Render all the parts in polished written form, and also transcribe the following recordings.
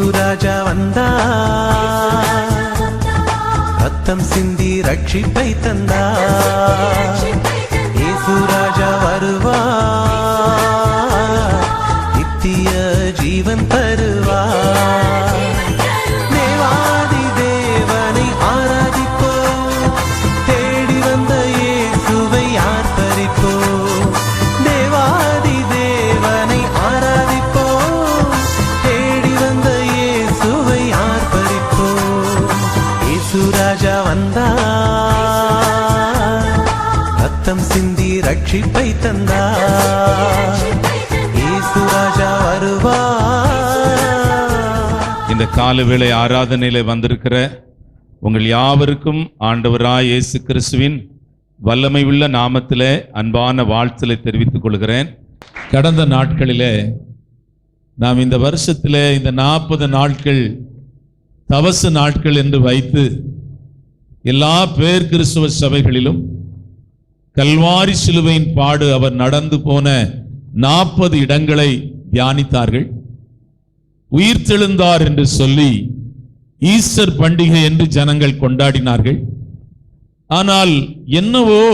இயேசு ராஜா வந்தார், ரத்தம் சிந்தி ரட்சிப்பை தந்தார். இயேசு ராஜா வருவார், நித்திய ஜீவன் தருவார். தேவாதி தேவனை ஆராதிப்போம், தேடி வந்த இயேசுவை ஆர்ப்பரிப்போம். தேவாதி தேவனை ஆராதிப்போம், தேடி வந்த இயேசுவை ஆர்ப்பரிப்போம். இயேசு ராஜா வந்தார், ரத்தம் சிந்தி ரட்சிப்பை தந்தார். இயேசு ராஜா வருவார். இந்த காலவேளை ஆராதனையில வந்திருக்கிற உங்கள் யாவருக்கும் ஆண்டவராய் இயேசு கிறிஸ்துவின் வல்லமை உள்ள நாமத்திலே அன்பான வாழ்த்துக்களை தெரிவித்துக் கொள்கிறேன். கடந்த நாட்களிலே நாம் இந்த வருஷத்திலே இந்த 40 நாட்கள் தவசு நாட்கள் என்று வைத்து எல்லா பேர் கிறிஸ்துவ சபைகளிலும் கல்வாரி சிலுவையின் பாடு அவர் நடந்து போன 40 இடங்களை தியானித்தார்கள். உயிர்த்தெழுந்தார் என்று சொல்லி ஈஸ்டர் பண்டிகை என்று ஜனங்கள் கொண்டாடினார்கள். ஆனால் என்னவோ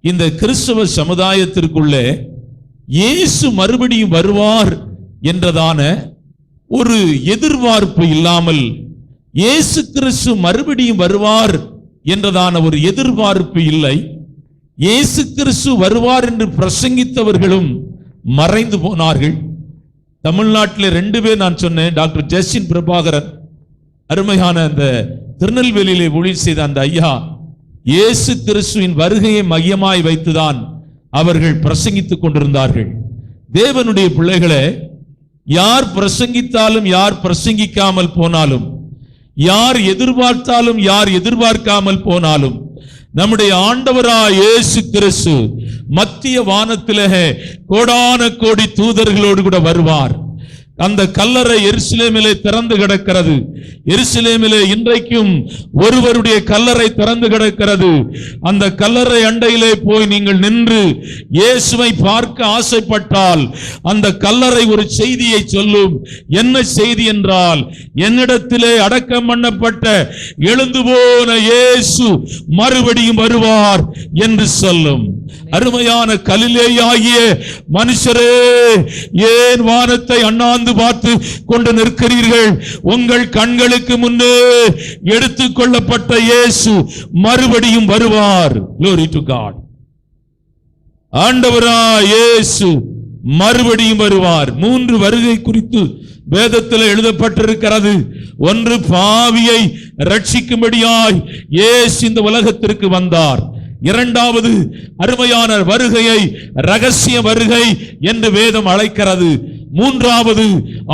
இந்த கிறிஸ்தவ சமுதாயத்திற்குள்ளே இயேசு மறுபடியும் வருவார் என்றதான ஒரு எதிர்பார்ப்பு இல்லாமல், இயேசு கிறிஸ்து மறுபடியும் வருவார் என்றதான ஒரு எதிர்பார்ப்பு இல்லை. இயேசு கிறிஸ்து வருவார் என்று பிரசங்கித்தவர்களும் மறைந்து போனார்கள். தமிழ்நாட்டில் 2 பேர் நான் சொன்னேன். டாக்டர் ஜஸ்டின் பிரபாகரன், அருமையான அந்த திருநெல்வேலியிலே ஊழியர் செய்த அந்த ஐயா, இயேசு கிறிஸ்துவின் வருகையை மையமாய் வைத்துதான் அவர்கள் பிரசங்கித்துக் கொண்டிருந்தார்கள். தேவனுடைய பிள்ளைகளே, யார் பிரசங்கித்தாலும் யார் பிரசங்கிக்காமல் போனாலும், யார் எதிர்பார்த்தாலும் யார் எதிர்பார்க்காமல் போனாலும், நம்முடைய ஆண்டவராய் இயேசு கிறிஸ்து மத்திய வானத்திலே கோடான கோடி தூதர்களோடு கூட வருவார். அந்த கல்லறை எருசலேமிலே திறந்து கிடக்கிறது. எருசலேமிலே இன்றைக்கும் ஒருவருடைய கல்லறை திறந்து கிடக்கிறது. அந்த கல்லறை அண்டையிலே போய் நீங்கள் நின்று இயேசுவை பார்க்க ஆசைப்பட்டால் அந்த கல்லறை ஒரு செய்தியை சொல்லும். என்ன செய்தி என்றால், என்னிடத்திலே அடக்கம் பண்ணப்பட்ட எழுந்து போன இயேசு மறுபடியும் வருவார் என்று சொல்லும். அருமையான கலிலேயாகிய மனுஷரே, ஏன் வானத்தை அண்ணாந்து பார்த்து கொண்டு நிற்கிறீர்கள்? உங்கள் கண்களுக்கு முன்னே எடுத்துக் கொள்ளப்பட்ட இயேசு மறுபடியும் வருவார். Glory to God. ஆண்டவராய் இயேசு மறுபடியும் வருவார். 3 வருகை குறித்து வேதத்தில் எழுதப்பட்டிருக்கிறது. ஒன்று, பாவியை ரட்சிக்கும்படியாய் இயேசு இந்த உலகத்திற்கு வந்தார். இரண்டாவது, அருமையான வருகையை ரகசிய வருகை என்று வேதம் அழைக்கிறது. மூன்றாவது,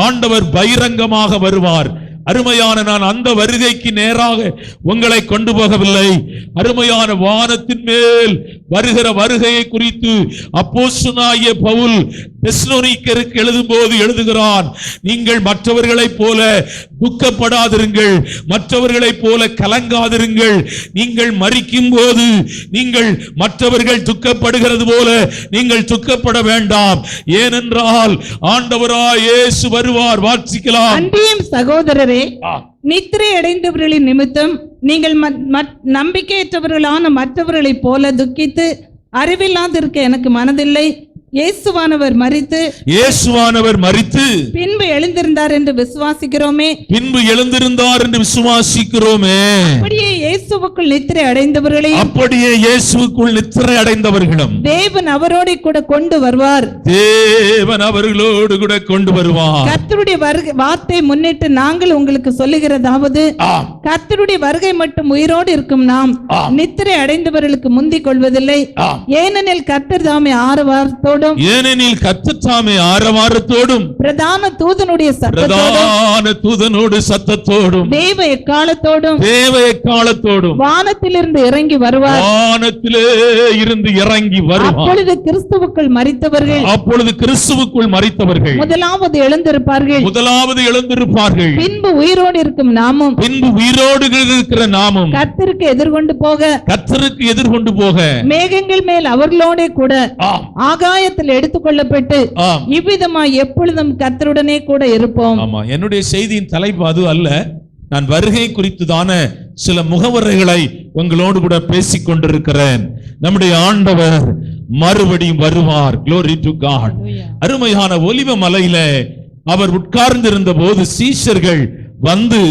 ஆண்டவர் பகிரங்கமாக வருவார். அருமையான, நான் அந்த வருகைக்கு நேராக உங்களை கொண்டு போகவில்லை. அருமையான, வானத்தின் மேல் வருகிற வருகையை குறித்து அப்போஸ்தலனாகிய பவுல் தெசலோனிக்கருக்கு எழுதும் போது எழுதுகிறான், நீங்கள் மற்றவர்களைப் போல துக்கப்படாதிருங்கள், மற்றவர்களைப் போல கலங்காதிருங்கள். நீங்கள் மரிக்கும் போது நீங்கள் மற்றவர்கள் துக்கப்படுகிறது போல நீங்கள் துக்கப்பட வேண்டாம். ஏனென்றால் ஆண்டவராய் இயேசு வருவார். வாசிக்கலாம். அன்றியும் சகோதரரே, நித்திரை அடைந்தவர்களின் நிமித்தம் நீங்கள் நம்பிக்கையற்றவர்களான மற்றவர்களைப் போல துக்கித்து அறிவில்லாதிருக்க எனக்கு மனதில்லை. இயேசுவானவர் மரித்து பின்பு எழுந்திருந்தார் என்று விசுவாசிக்கிறோமே. அப்படியே இயேசுவுக்குள் நித்திரை அடைந்தவர்களையும் தேவன் அவரோடு கூட கொண்டு வருவார். கர்த்தருடைய வார்த்தை முன்னிட்டு நாங்கள் உங்களுக்கு சொல்லுகிறதாவது, கர்த்தருடைய வருகை மட்டும் உயிரோடு இருக்கும் நாம் நித்திரை அடைந்தவர்களுக்கு முந்திக் கொள்வதில்லை. ஏனெனில் கர்த்தர் தாமே ஆரவாரத்தோடும் பிரதான தூதனுடைய சத்தத்தோடும் தேவ எக்காலத்தோடும் வானத்திலிருந்து இறங்கி வருவார். அப்பொழுது கிறிஸ்துவுக்குள் மரித்தவர்கள் முதலாவது எழுந்திருப்பார்கள். பின்பு உயிரோடு இருக்கும் நாமும் கர்த்தருக்கு எதிர்கொண்டு போக மேகங்கள் மேல் அவர்களோட கூட ஆகாய அவரிடத்தில் எடுத்துக்கொள்ளப்பட்டு ஆம். இவ்விதமாய் எப்பொழுதும் கர்த்தருடனே கூட இருப்போம். ஆமா, என்னுடைய செய்தியின் தலைப்பு அது அல்ல. நான் வருகை குறித்துதான சில முகவரைகளை உங்களோடு கூட பேசிக் கொண்டிருக்கிறேன். நம்முடைய ஆண்டவர் மறுபடியும் வருவார். Glory to God. அருமையான ஒலிவ மலையில அவர் உட்கார்ந்திருந்த போது சீஷர்கள் வந்து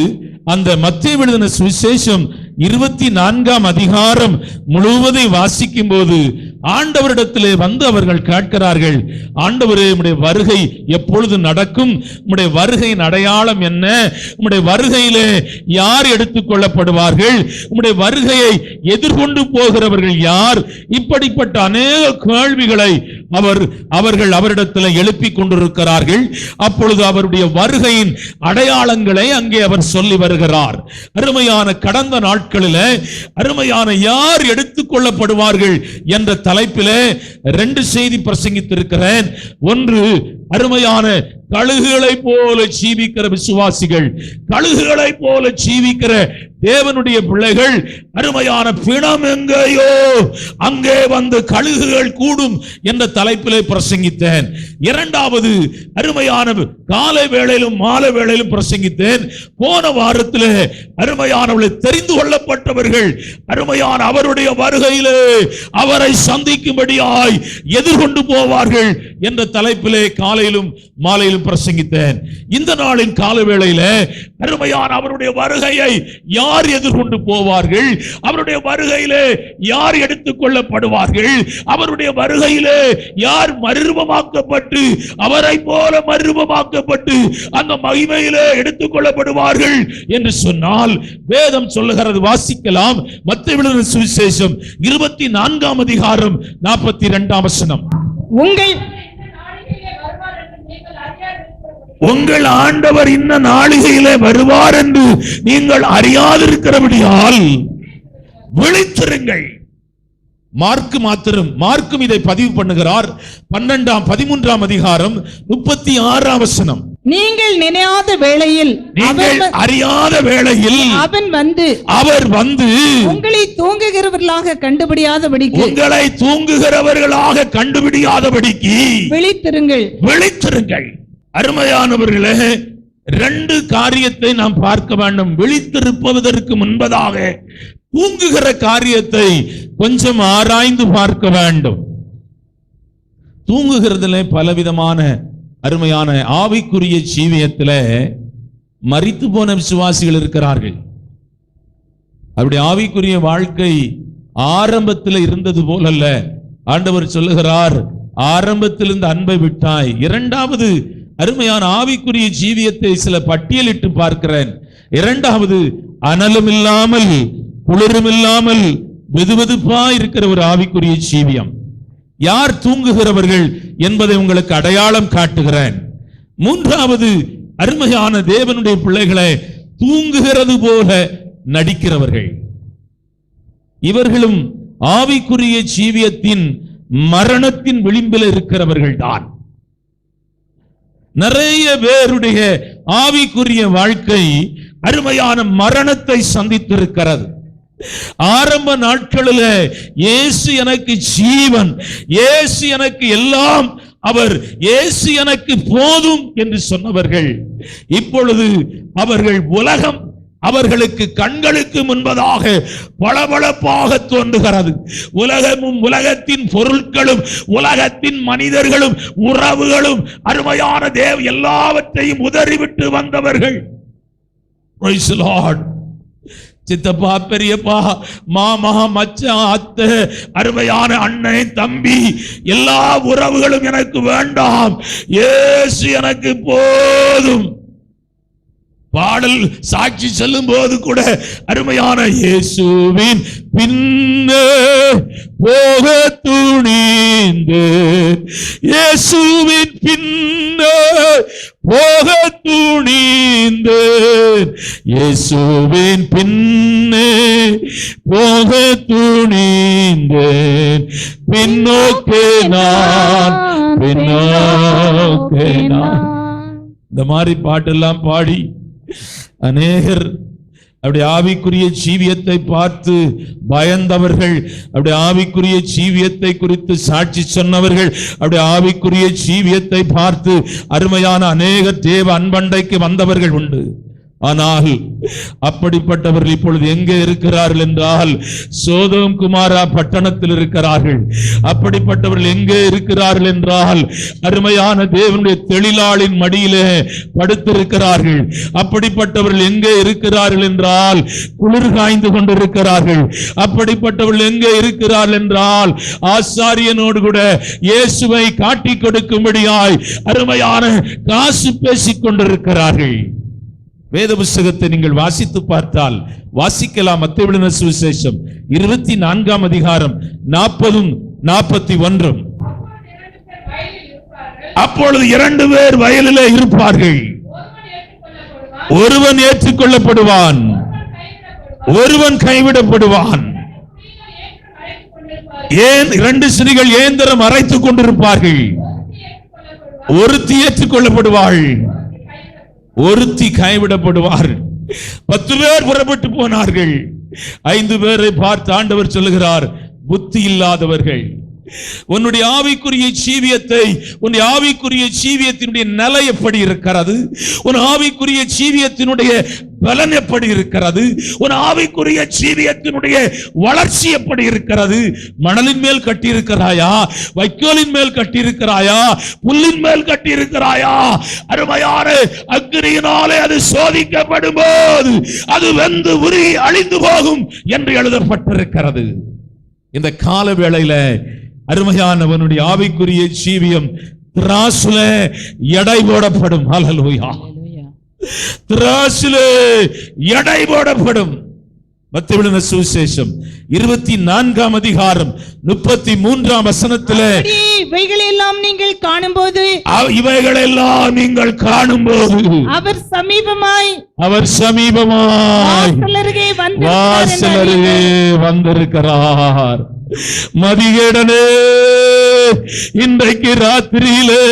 அந்த மத்தேயு எழுதின சுவிசேஷம் 24ஆம் அதிகாரம் முழுவதை வாசிக்கும் போது ஆண்டவரிடத்திலே வந்து அவர்கள் கேட்கிறார்கள், ஆண்டவரே, உம்முடைய வருகை எப்பொழுது நடக்கும்? உம்முடைய வருகையின் அடையாளம் என்ன? உம்முடைய வருகையிலே யார் எடுத்துக் கொள்ளப்படுவார்கள்? உம்முடைய வருகையை எதிர்கொண்டு போகிறவர்கள் யார்? இப்படிப்பட்ட அநேக கேள்விகளை அவர்கள் அவரிடத்தில் எழுப்பிக் கொண்டிருக்கிறார்கள். அப்பொழுது அவருடைய வருகையின் அடையாளங்களை அங்கே அவர் சொல்லி வருகிறார். அருமையான கடந்த நாட்களில் அருமையான யார் எடுத்துக் கொள்ளப்படுவார்கள் என்ற தலைப்பிலே 2 செய்தி பிரசங்கித்திருக்கிறேன். ஒன்று, அருமையான கழுகுகளை போல ஜீவிக்கிற விசுவாசிகள், கழுகுகளை போல ஜீவிக்கிற தேவனுடைய பிள்ளைகள், அருமையான பிணம் எங்கேயோ அங்கே வந்து கழுகுகள் கூடும் என்ற தலைப்பிலே பிரசங்கித்தேன். இரண்டாவது, அருமையான காலை வேளையிலும் மாலை வேளையிலும் பிரசங்கித்தேன். போன வாரத்திலே அருமையானவர்களை தெரிந்து கொள்ளப்பட்டவர்கள் அருமையான அவருடைய வருகையிலே அவரை சந்திக்கும்படியாய் எதிர்கொண்டு போவார்கள் என்ற தலைப்பிலே காலையிலும் மாலையிலும் பிரசங்கித்தேன். இந்த நாளின் கால வேளையில அருமையான அவருடைய வருகையை யார் எதிர்கொண்டு போவார்கள்? அவருடைய வருகையிலே யார் எடுத்துக் கொள்ளப்படுவார்கள்? அவருடைய வருகையிலே யார் மறுரூபமாக்கப்பட்டு அவரை போல மறுரூபமாக்கப்பட்டு அந்த மகிமையிலே எடுத்துக் கொள்ளப்படுவார்கள் என்று சொன்னால் வேதம் சொல்லுகிறது. வாசிக்கலாம். மத்தேயு எழுதின சுவிசேஷம் 24ஆம் அதிகாரம் 42ஆம் வசனம். உங்கள் ஆண்டவர் இன்ன நாளிகையிலே வருவார் என்று நீங்கள் அறியாதிருக்கிறபடியால் விழித்திருங்கள். மார்க்கும் இதை பதிவு பண்ணுகிறார். 13ஆம் அதிகாரம் 36ஆம் வசனம். நீங்கள் நினையாத வேளையில், அறியாத வேளையில் அவர் வந்து உங்களை தூங்குகிறவர்களாக கண்டுபிடியாதபடிக்கு விழித்திருங்கள். அருமையானவர்களே, 2 காரியத்தை நாம் பார்க்க வேண்டும். விழித்திருப்பதற்கு முன்பதாக தூங்குகிற காரியத்தை கொஞ்சம் ஆராய்ந்து பார்க்க வேண்டும். தூங்குகிறதுல பலவிதமான அருமையான ஆவிக்குரிய ஜீவியத்தில் மரித்து போன விசுவாசிகள் இருக்கிறார்கள். அப்படி ஆவிக்குரிய வாழ்க்கை ஆரம்பத்தில் இருந்தது போலல்ல. ஆண்டவர் சொல்லுகிறார், ஆரம்பத்தில் இருந்த அன்பை விட்டாய். இரண்டாவது, அருமையான ஆவிக்குரிய ஜீவியத்தை சில பட்டியலிட்டு பார்க்கிறேன். இரண்டாவது, அனலும் இல்லாமல் குளிரும் இல்லாமல் வெதுவெதுப்பா இருக்கிற ஒரு ஆவிக்குரிய ஜீவியம். யார் தூங்குகிறவர்கள் என்பதை உங்களுக்கு அடையாளம் காட்டுகிறேன். மூன்றாவது, அருமையான தேவனுடைய பிள்ளைகளை தூங்குகிறது போல நடிக்கிறவர்கள். இவர்களும் ஆவிக்குரிய ஜீவியத்தின் மரணத்தின் விளிம்பில் இருக்கிறவர்கள் தான். நிறைய பேருடைய ஆவிக்குரிய வாழ்க்கை அருமையான மரணத்தை சந்தித்திருக்கிறது. ஆரம்ப நாட்களில் இயேசு எனக்கு ஜீவன், இயேசு எனக்கு எல்லாம், அவர் இயேசு எனக்கு போதும் என்று சொன்னவர்கள் இப்பொழுது அவர்கள் உலகம் அவர்களுக்கு கண்களுக்கு முன்பதாக பளபளப்பாக தோன்றுகிறது. உலகமும் உலகத்தின் பொருட்களும் உலகத்தின் மனிதர்களும் உறவுகளும் அருமையான தேவ எல்லாவற்றையும் உதறிவிட்டு வந்தவர்கள். Praise the Lord. சித்தப்பா, பெரியப்பா, மாமா, மச்சான், அத்தை, அருமையான அண்ணன், தம்பி, எல்லா உறவுகளும் எனக்கு வேண்டாம், இயேசு எனக்கு போதும். பாடல் சாட்சி செல்லும் போது கூட அருமையான இயேசுவின் பின்னே போக துணிந்து, இயேசுவின் பின்னே போக துணிந்து, இயேசுவின் பின்னே போக துணிந்து, பின்னோக்கே நான், பின்னோக்கே நான். இந்த மாதிரி பாட்டெல்லாம் பாடி அநேகர் அப்படி ஆவிக்குரிய ஜீவியத்தை பார்த்து பயந்தவர்கள், அப்படி ஆவிக்குரிய ஜீவியத்தை குறித்து சாட்சி சொன்னவர்கள், அப்படி ஆவிக்குரிய ஜீவியத்தை பார்த்து அருமையான அநேக தேவ அன்பண்டைக்கு வந்தவர்கள் உண்டு. ஆனால் அப்படிப்பட்டவர்கள் இப்பொழுது எங்கே இருக்கிறார்கள் என்றால் சோதோம் குமாரா பட்டணத்தில் இருக்கிறார்கள். அப்படிப்பட்டவர்கள் எங்கே இருக்கிறார்கள் என்றால் அருமையான தேவனுடைய தெளிலாளின் மடியிலே படுத்திருக்கிறார்கள். அப்படிப்பட்டவர்கள் எங்கே இருக்கிறார்கள் என்றால் குளிர் காய்ந்து கொண்டிருக்கிறார்கள். அப்படிப்பட்டவர்கள் எங்கே இருக்கிறார்கள் என்றால் ஆசாரியனோடு கூட இயேசுவை காட்டிக் கொடுக்கும்படியாய் அருமையான காசு பேசிக் கொண்டிருக்கிறார்கள். வேத புஸ்தகத்தை நீங்கள் வாசித்து பார்த்தால் வாசிக்கலாம். மத்தேயு எழுதின சுவிசேஷம் 24ஆம் அதிகாரம் 40-41. அப்பொழுது 2 பேர் வயலிலே இருப்பார்கள். ஒருவன் ஏற்றுக்கொள்ளப்படுவான், ஒருவன் கைவிடப்படுவான். ஏன் 2 ஸ்திரீகள் ஏந்திரம் அரைத்துக் கொண்டிருப்பார்கள். ஒருத்தி ஏற்றுக்கொள்ளப்படுவாள், ஒருத்தி கைவிடப்படுவார். 10 பேர் புறப்பட்டு போனார்கள். 5 பேரை பார்த்து ஆண்டவர் சொல்லுகிறார், புத்தி இல்லாதவர்கள். உன்னுடைய ஆவிக்குரிய ஜீவியத்தை, உன்னுடைய ஆவிக்குரிய ஜீவியத்தினுடைய நிலை எப்படி இருக்கிறது, உன் ஆவிக்குரிய ஜீவியத்தினுடைய பலன் எப்படி இருக்கிறது, உன் ஆவிக்குரிய ஜீவியத்தினுடைய வளர்ச்சி எப்படி இருக்கிறது? மணலின் மேல் கட்டி இருக்கிறாயா, வைக்கோலின் மேல் கட்டி இருக்கிறாயா, புல்லின் மேல் கட்டி இருக்கிறாயா? அருமையான அக்கினியினாலே அது சோதிக்கப்படும் போது அது வெந்து உருகி அழிந்து போகும் என்று எழுதப்பட்டிருக்கிறது. இந்த கால வேளையில அருமையானவனுடைய ஆவிக்குரிய ஜீவியம் திராசுல எடை போடப்படும். ஹல்லேலூயா. திராசுல எடை போடப்படும். மத்தேயு எழுதின சுவிசேஷம் 24ஆம் அதிகாரம் 33ஆம் வசனத்திலே இவைகளெல்லாம் நீங்கள் காணும்போது, இவைகளெல்லாம் நீங்கள் காணும்போது அவர் சமீபமாய் வாசல் அருகே வந்திருக்கிறார். மதிகேடனே, இன்றைக்கு ராத்திரியிலே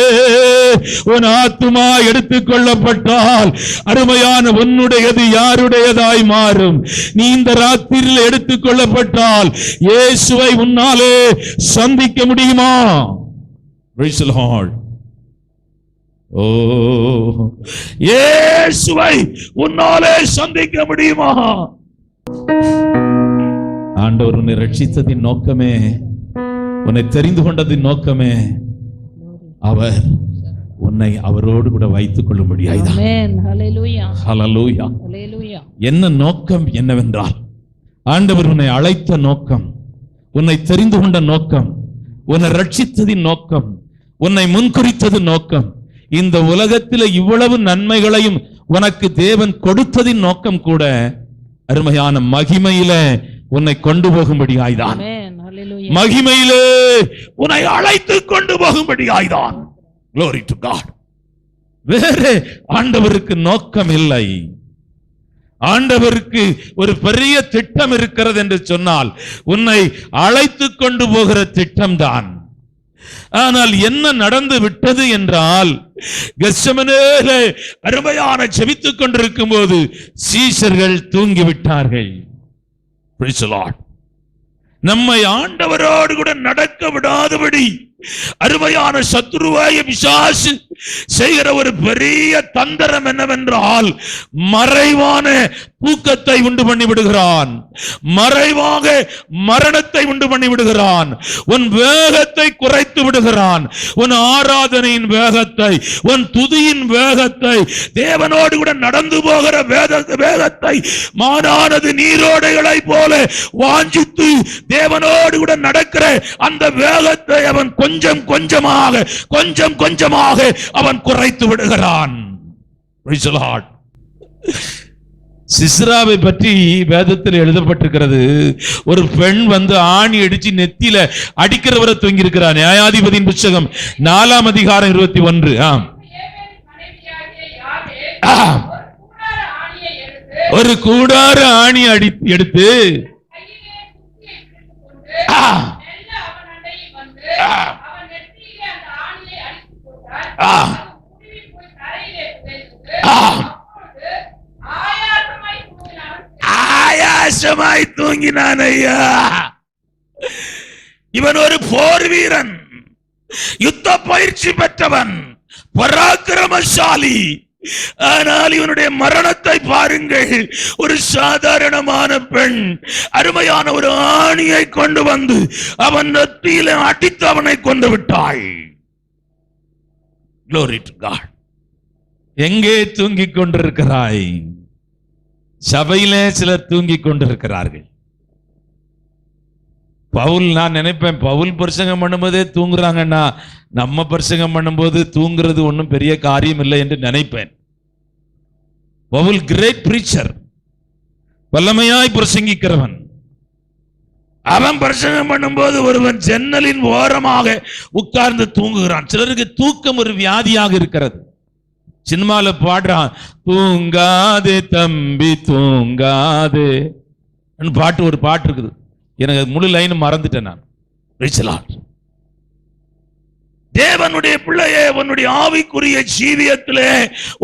உன் ஆத்துமா எடுத்துக் கொள்ளப்பட்டால் அருமையான உன்னுடையது யாருடையதாய் மாறும்? நீ இந்த ராத்திரியில் எடுத்துக் கொள்ளப்பட்டால் இயேசுவை உன்னாலே சந்திக்க முடியுமா? Praise the Lord. ஓ, இயேசுவை உன்னாலே சந்திக்க முடியுமா? ஆண்டவர் உன்னை ரட்சித்ததின் நோக்கமே, உன்னை தெரிந்து கொண்டதின் நோக்கமே, அவர் உன்னை அவரோடு கூட வைத்துக் கொள்ளும்படியாய்தான். ஹல்லேலூயா. என்ன நோக்கம் என்னவென்றால், ஆண்டவர் உன்னை அழைத்த நோக்கம், உன்னை தெரிந்து கொண்ட நோக்கம், உன்னை ரட்சித்ததின் நோக்கம், உன்னை முன்குறித்தது நோக்கம், இந்த உலகத்தில் இவ்வளவு நன்மைகளையும் உனக்கு தேவன் கொடுத்ததின் நோக்கம் கூட அருமையான மகிமையில உன்னை கொண்டு போகும்படியாய்தான். மகிமையிலே உன்னை அழைத்து கொண்டு போகும்படியாய்தான். Glory to God. வேற ஆண்டவருக்கு நோக்கம் இல்லை. ஆண்டவருக்கு ஒரு பெரிய திட்டம் இருக்கிறது என்று சொன்னால் உன்னை அழைத்து கொண்டு போகிற திட்டம்தான். ஆனால் என்ன நடந்து விட்டது என்றால், கெத்செமனேலே அருமையான ஜெபித்துக் கொண்டிருக்கும் போது சீஷர்கள் தூங்கிவிட்டார்கள். Praise the Lord. நம்மை ஆண்டவரோடு கூட நடக்க விடாதபடி அருமையான சத்துருவாய பிசாசு செய்கிற ஒரு பெரிய தந்திரம் என்னவென்றால், மறைவான தூக்கத்தை உண்டு பண்ணி விடுகிறான், மறைவாக மரணத்தை உண்டு பண்ணி விடுகிறான், உன் வேகத்தை குறைத்து விடுகிறான், உன் ஆராதனையின் வேகத்தை, உன் துதியின் வேகத்தை, தேவனோடு கூட நடந்து போகிற வேகத்தை மானானது நீரோடைகளை போல வாஞ்சித்து தேவனோடு கூட நடக்கிற அந்த வேகத்தை அவன் கொஞ்சம் கொஞ்சமாக அவன் குறைத்து விடுகிறான். Praise the Lord. சிஸ்ராவை பற்றி வேதத்தில் எழுதப்பட்டிருக்கிறது. ஒரு பெண் வந்து ஆணி அடிச்சு நெத்தியில அடிக்கிறவரை தூங்கி இருக்கிறார். நியாயாதிபதியின் புத்தகம் 4ஆம் அதிகாரம் 21. ஒரு கூடார ஆணி எடுத்து பிரகாசமாய் தூங்கினான் ஐயா. இவன் ஒரு போர் வீரன், யுத்த பயிற்சி பெற்றவன், பராக்கிரமசாலி. ஆனால் இவனுடைய மரணத்தை பாருங்கள். ஒரு சாதாரணமான பெண் அருமையான ஒரு ஆணியை கொண்டு வந்து அவன் நெற்றியில அடித்து அவனை கொண்டு விட்டாள். Glory to God. எங்கே தூங்கிக் கொண்டிருக்கிறாய்? சபையிலே சிலர் தூங்கிக் கொண்டிருக்கிறார்கள். பவுல், நான் நினைப்பேன், பவுல் பிரசங்கம் பண்ணும்போதே தூங்குறாங்கன்னா நம்ம பிரசங்கம் பண்ணும்போது தூங்குறது ஒன்றும் பெரிய காரியம் இல்லை என்று நினைப்பேன். பவுல் கிரேட் பிரீச்சர், வல்லமையாய் பிரசங்கிக்கிறவன். அவன் பிரசங்கம் பண்ணும்போது ஒருவன் ஜன்னலின் ஓரமாக உட்கார்ந்து தூங்குகிறான். சிலருக்கு தூக்கம் ஒரு வியாதியாக இருக்கிறது. சினிமால பாடுறான், தூங்காதே தம்பி தூங்காதே பாட்டு, ஒரு பாட்டு இருக்குது. எனக்கு முழு லைன் மறந்துட்டேன் நான். தேவனுடைய பிள்ளையே, உன்னுடைய ஆவிக்குரிய ஜீவியத்திலே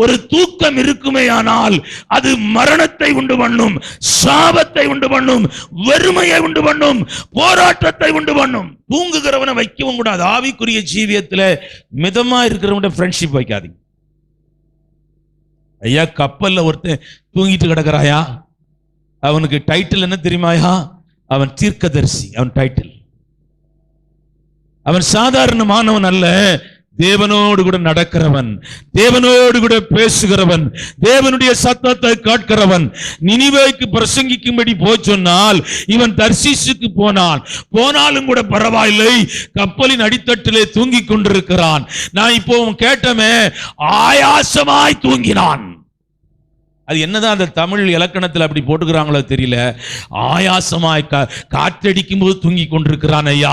ஒரு தூக்கம் இருக்குமே ஆனால் அது மரணத்தை உண்டு பண்ணும், சாபத்தை உண்டு பண்ணும், வெறுமையை உண்டு பண்ணும், போராட்டத்தை உண்டு பண்ணும். தூங்குகிறவனை வைக்கவும் கூடாது. ஆவிக்குரிய ஜீவியத்திலே மிதமா இருக்கிறவங்க ஃப்ரெண்ட்ஷிப் வைக்காதீங்க. ஐயா, கப்பல்ல ஒருத்தன் தூங்கிட்டு கிடக்கிறாயா, அவனுக்கு டைட்டில் என்ன தெரியுமாயா? அவன் தீர்க்கதரிசி. அவன் டைட்டில். அவன் சாதாரணமானவன் அல்ல. தேவனோடு கூட நடக்கிறவன், தேவனோடு கூட பேசுகிறவன், தேவனுடைய சத்தத்தை கேட்கிறவன். நினிவேக்கு பிரசங்கிக்கும்படி போய் சொன்னால் இவன் தர்சீசுக்கு போனாலும் கூட பரவாயில்லை, கப்பலின் அடித்தட்டிலே தூங்கிக் கொண்டிருக்கிறான். நான் இப்போ கேட்டமே, ஆயாசமாய் தூங்கினான். அது என்னதான் அந்த தமிழ் இலக்கணத்தில் அப்படி போட்டுக்கிறாங்களோ தெரியல. ஆயாசமாய் காற்றடிக்கும் போது தூங்கி கொண்டிருக்கிறான் ஐயா,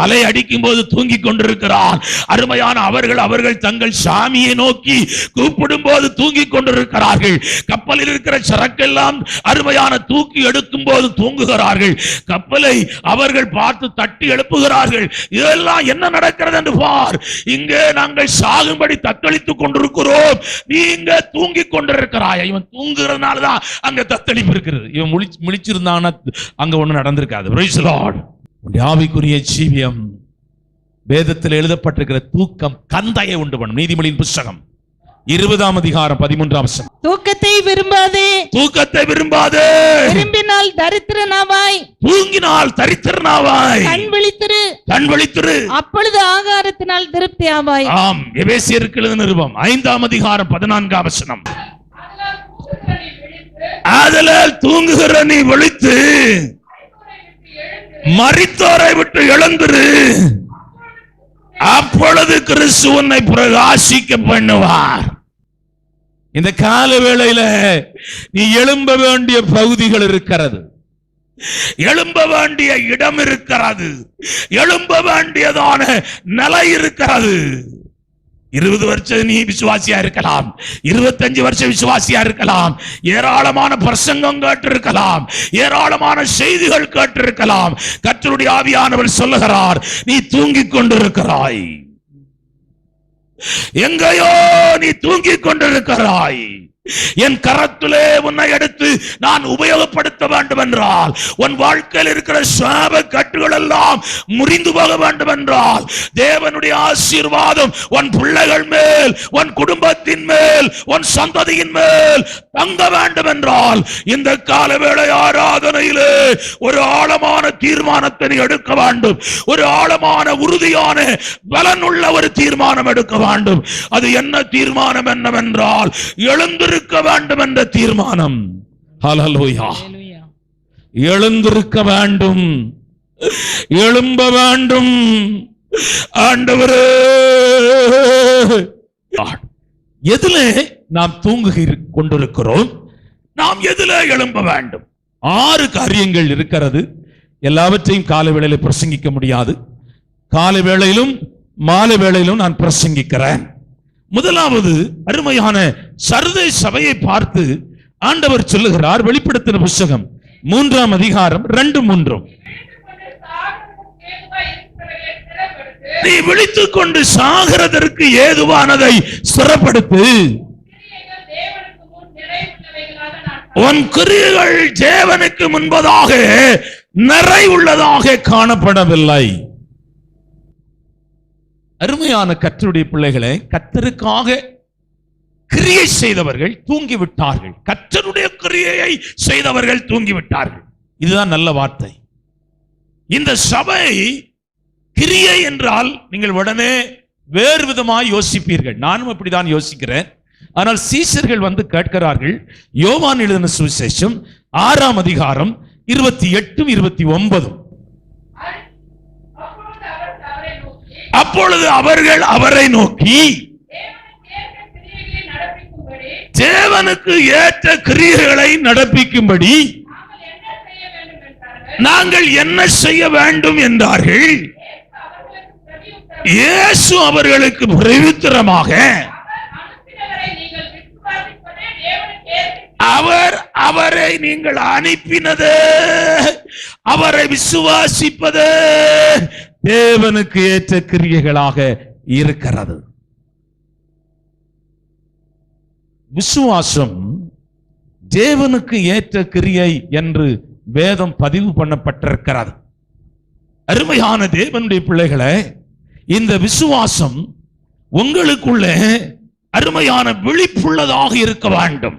அலை அடிக்கும் போது தூங்கி கொண்டிருக்கிறான். அருமையான அவர்கள் தங்கள் சாமியை நோக்கி கூப்பிடும் போது தூங்கி கொண்டிருக்கிறார்கள். கப்பலில் இருக்கிற சரக்கெல்லாம் அருமையான தூக்கி எடுக்கும் போது தூங்குகிறார்கள். கப்பலை அவர்கள் பார்த்து தட்டி எழுப்புகிறார்கள். இதெல்லாம் என்ன நடக்கிறது என்று பார். இங்கே நாங்கள் சாகும்படி தத்தளித்துக் கொண்டிருக்கிறோம், நீங்க தூங்கிக் கொண்டிருக்கிறாய். இவன் தூங்குறதுனாலதான் அங்க தத்தளிப்பு இருக்கிறது. இவன் முழிச்சிருந்தான்னா அங்க ஒண்ணு நடந்திருக்காது. Praise the Lord. ஆவிக்குரிய ஜீவியம், வேதத்தில் எழுதப்பட்டிருக்கிற தூக்கம் கந்தையை உண்டு பண்ணும். நீதிமொழியின் புத்தகம் 20ஆம் அதிகாரம் 13ஆம் வசனம். தூக்கத்தை விரும்பாதே, தூக்கத்தை விரும்பாதே, விரும்பினால் தரித்திரனாவாய், தூங்கினால் தரித்திரனாவாய். கண் விழித்திரு, அப்பொழுது ஆகாரத்தினால் திருப்தி ஆவாய். ஆம், எபேசியருக்கு எழுதின நிருபம் 5ஆம் அதிகாரம் 14ஆம் வசனம். ஆதலால் தூங்குகிற நீ விழித்து மரித்தோரை விட்டு எழுந்திரு, அப்பொழுது கிறிஸ்து உன்னை பிரகாசிக்க பண்ணுவார். இந்த கால வேளையில நீ எழும்ப வேண்டிய பகுதிகள் இருக்கிறது, எழும்ப வேண்டிய இடம் இருக்கிறது, எழும்ப வேண்டியதான நிலை இருக்கிறது. 20 வருஷம் நீ விசுவாசியா இருக்கலாம், 25 வருஷம் விசுவாசியா இருக்கலாம், ஏராளமான பிரசங்கம் கேட்டிருக்கலாம், ஏராளமான செய்திகள் கேட்டிருக்கலாம். கர்த்தருடைய ஆவியானவர் சொல்லுகிறார், நீ தூங்கிக் கொண்டிருக்கிறாய். எங்கேயோ நீ தூங்கிக் கொண்டிருக்கிறாய். என் கரத்திலே உன்னை எடுத்து நான் உபயோகப்படுத்த வேண்டும் என்றால், உன் வாழ்க்கையில் இருக்கிற சாப கட்டுகள் எல்லாம் முறிந்து போக வேண்டும் என்றால், தேவனுடைய ஆசீர்வாதம் உன் பிள்ளைகள் மேல், உன் குடும்பத்தின் மேல், உன் சந்ததியின் மேல் தங்க வேண்டும் என்றால், இந்த காலவேளை ஆராதனையிலே ஒரு ஆழமான தீர்மானத்தை நீ எடுக்க வேண்டும். ஒரு ஆழமான உறுதியான பலனுள்ள ஒரு தீர்மானம் எடுக்க வேண்டும். அது என்ன தீர்மானம் என்னவென்றால், எழுந்திருக்க வேண்டும் என்ற தீர்மானம். ஹல்லேலூயா. எழுந்திருக்க வேண்டும், எழும்ப வேண்டும். ஆண்டவரே, எதில நாம் தூங்கி கொண்டிருக்கிறோம், நாம் எதில எழும்ப வேண்டும்? 6 காரியங்கள் இருக்கிறது. எல்லாவற்றையும் காலை வேளையில பிரசங்கிக்க முடியாது. காலை வேளையிலும் மாலை வேளையிலும் நான் பிரசங்கிக்கிறேன். முதலாவது, அருமையான சர்தை சபையை பார்த்து ஆண்டவர் சொல்லுகிறார். வெளிப்படுத்தின புத்தகம் 3ஆம் அதிகாரம் 2-3. நீ விழித்துக் கொண்டு சாகிறதற்கு ஏதுவானதை சிறப்படுத்து. உன் கிரியைகள் தேவனுக்கு முன்பதாக நிறைவுள்ளதாக காணப்படவில்லை. அருமையான கர்த்தருடைய பிள்ளைகளே, கர்த்தருக்காக கிரியை செய்தவர்கள் தூங்கிவிட்டார்கள். கர்த்தருடைய கிரியையை செய்தவர்கள் தூங்கிவிட்டார்கள். இதுதான் நல்ல வார்த்தை. இந்த சபை கிரியை என்றால் நீங்கள் உடனே வேறு விதமாய் யோசிப்பீர்கள். நானும் அப்படிதான் யோசிக்கிறேன். ஆனால் சீஷர்கள் வந்து கேட்கிறார்கள். யோவான் எழுதின சுவிசேஷம் 6ஆம் அதிகாரம் 28 29. அப்பொழுது அவர்கள் அவரை நோக்கி, தேவனுக்கு ஏற்ற கிரியைகளை நடப்பிக்கும்படி நாங்கள் என்ன செய்ய வேண்டும் என்றார்கள். இயேசு அவர்களுக்கு பிரதியுத்தரமாக, அவரை நீங்கள் அனுப்பினது, அவரை விசுவாசிப்பது தேவனுக்கு ஏற்ற கிரியைகளாக இருக்கிறது. விசுவாசம் தேவனுக்கு ஏற்ற கிரியை என்று வேதம் பதிவு பண்ணப்பட்டிருக்கிறது. அருமையான தேவனுடைய பிள்ளைகளே, இந்த விசுவாசம் உங்களுக்குள்ளே அருமையான விழிப்புள்ளதாக இருக்க வேண்டும்.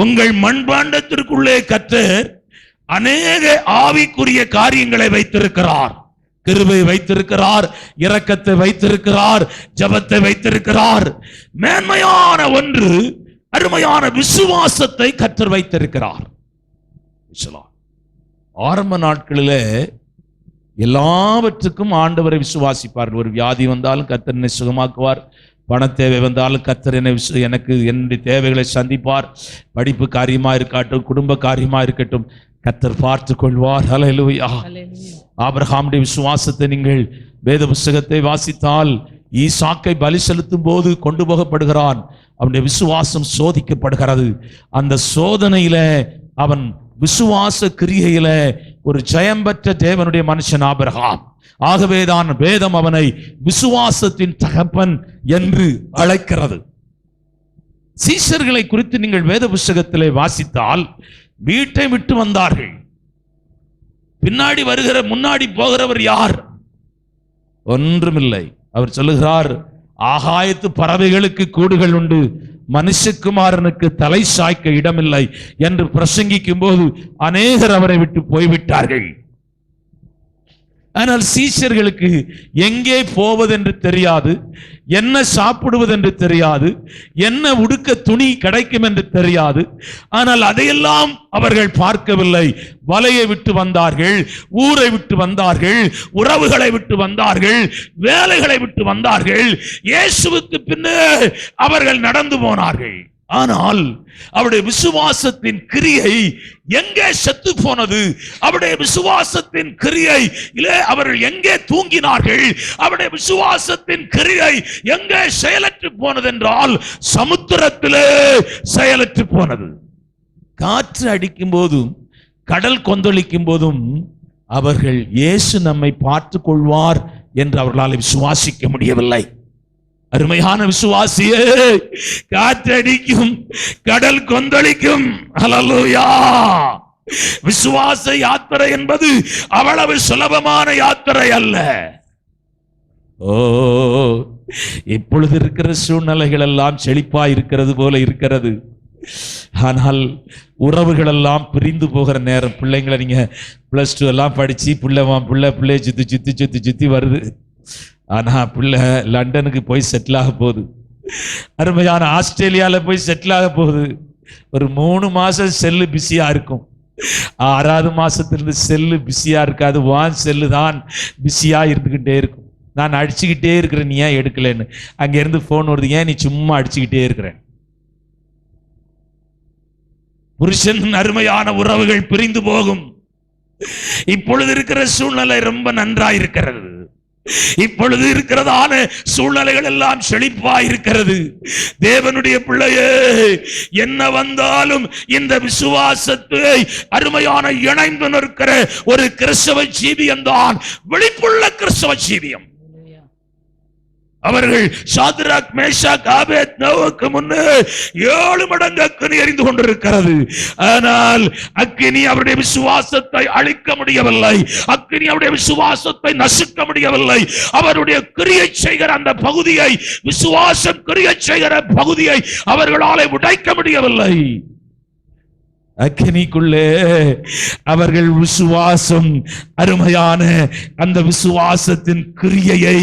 உங்கள் மண்பாண்டத்திற்குள்ளே கர்த்தர் அநேக ஆவிக்குரிய காரியங்களை வைத்திருக்கிறார். கிருபை வைத்திருக்கிறார், இரக்கத்தை வைத்திருக்கிறார், ஜபத்தை வைத்திருக்கிறார். மேன்மையான ஒன்று அருமையான விசுவாசத்தை கர்த்தர் வைத்திருக்கிறார். ஆரம்ப நாட்களிலே எல்லாவற்றுக்கும் ஆண்டவரை விசுவாசிப்பார்கள். ஒரு வியாதி வந்தாலும் கர்த்தர் என்னை சுகமாக்குவார், பண தேவை வந்தாலும் கர்த்தர் எனக்கு என்னுடைய தேவைகளை சந்திப்பார், படிப்பு காரியமா இருக்கட்டும், குடும்ப காரியமா இருக்கட்டும், கர்த்தர் பார்த்து கொள்வார். ஹல்லேலூயா. ஆபிரகாமுடைய விசுவாசத்தை நீங்கள் வேத புத்தகத்தை வாசித்தால், ஈசாக்கை பலி செலுத்தும் போது கொண்டு போகப்படுகிறான். அவனுடைய விசுவாசம் சோதிக்கப்படுகிறது. அந்த சோதனையில அவன் விசுவாச கிரியையில ஒரு ஜெயம் பெற்ற தேவனுடைய மனுஷன் ஆபிரகாம். ஆகவேதான் வேதம் அவனை விசுவாசத்தின் தகப்பன் என்று அழைக்கிறது. சீஷர்களை குறித்து நீங்கள் வேத புத்தகத்திலே வாசித்தால், வீட்டை விட்டு வந்தார்கள். பின்னாடி வருகிற முன்னாடி போகிறவர் யார்? ஒன்றுமில்லை. அவர் சொல்லுகிறார், ஆகாயத்து பறவைகளுக்கு கூடுகள் உண்டு, மனுஷகுமாரனுக்கு தலை சாய்க்க இடமில்லை என்று பிரசங்கிக்கும் போது அநேகர் அவரை விட்டு போய்விட்டார்கள். ஆனால் சீஷர்களுக்கு எங்கே போவதென்று தெரியாது, என்ன சாப்பிடுவதென்று தெரியாது, என்ன உடுக்க துணி கிடைக்கும் என்று தெரியாது. ஆனால் அதையெல்லாம் அவர்கள் பார்க்கவில்லை. வலையை விட்டு வந்தார்கள், ஊரை விட்டு வந்தார்கள், உறவுகளை விட்டு வந்தார்கள், வேலைகளை விட்டு வந்தார்கள். இயேசுவுக்கு பின்னே அவர்கள் நடந்து போனார்கள். ஆனால் அவருடைய விசுவாசத்தின் கிரியை எங்கே செத்து போனது? அவருடைய விசுவாசத்தின் கிரியை அவர்கள் எங்கே தூங்கினார்கள்? அவருடைய விசுவாசத்தின் கிரியை எங்கே செயலற்று போனது என்றால், சமுத்திரத்திலே செயலற்று போனது. காற்று அடிக்கும் போதும் கடல் கொந்தளிக்கும் போதும் அவர்கள் இயேசு நம்மை பார்த்து கொள்வார் என்று அவர்களால் விசுவாசிக்க முடியவில்லை. அருமையான விசுவாசியே, காற்றடிக்கும், கடல் கொந்தளிக்கும், ஹல்லேலூயா. விசுவாச யாத்திரை என்பது அவ்வளவு சுலபமான யாத்திரை அல்ல. ஓ, இப்பொழுது இருக்கிற சூழ்நிலைகள் எல்லாம் செழிப்பா இருக்கிறது போல இருக்கிறது. ஆனால் உறவுகள் எல்லாம் பிரிந்து போகிற நேரம். பிள்ளைங்களை நீங்க +2 எல்லாம் படிச்சு பிள்ளை சுத்தி வருது. ஆனா பிள்ளை லண்டனுக்கு போய் செட்டில் ஆக போகுது, அருமையான ஆஸ்திரேலியால போய் செட்டில் ஆக போகுது. ஒரு 3 மாசம் செல்லு பிஸியா இருக்கும். 6வது மாசத்திலிருந்து செல்லு பிஸியா இருக்காது, வான் செல்லு தான் பிஸியா இருந்துகிட்டே இருக்கும். நான் அடிச்சுக்கிட்டே இருக்கிறேன், நீ ஏன் எடுக்கலன்னு. அங்க இருந்து போன் வருது, ஏன் நீ சும்மா அடிச்சுக்கிட்டே இருக்கிறேன். புருஷன் அருமையான உறவுகள் பிரிந்து போகும். இப்பொழுது இருக்கிற சூழ்நிலை ரொம்ப நன்றாயிருக்கிறது. இப்பொழுது இருக்கிறதான சூழ்நிலைகள் எல்லாம் செழிப்பாய் இருக்கிறது. தேவனுடைய பிள்ளையே, என்ன வந்தாலும் இந்த விசுவாசத்தை அருமையான இணைந்து நிற்கிற ஒரு கிறிஸ்தவ ஜீவியம் தான் விழிப்புள்ள கிறிஸ்தவ ஜீவியம். அவர்கள் சாத்ராக் மேஷாக் ஆபேத்நேகோவுக்கு முன்னே 7 மடங்கு அக்கினி எரிந்து கொண்டிருக்கிறது. ஆனால் அக்கினி அவருடைய விசுவாசத்தை அழிக்க முடியவில்லை. அக்கினி அவருடைய விசுவாசத்தை நசுக்க முடியவில்லை. அவருடைய கிரியை செய்கிற அந்த பகுதியை, விசுவாசம் கிரியை செய்கிற பகுதியை அவர்களால் உடைக்க முடியவில்லை. அக்கினிக்குள்ளே அவர்கள் விசுவாசம், அருமையான அந்த விசுவாசத்தின் கிரியையை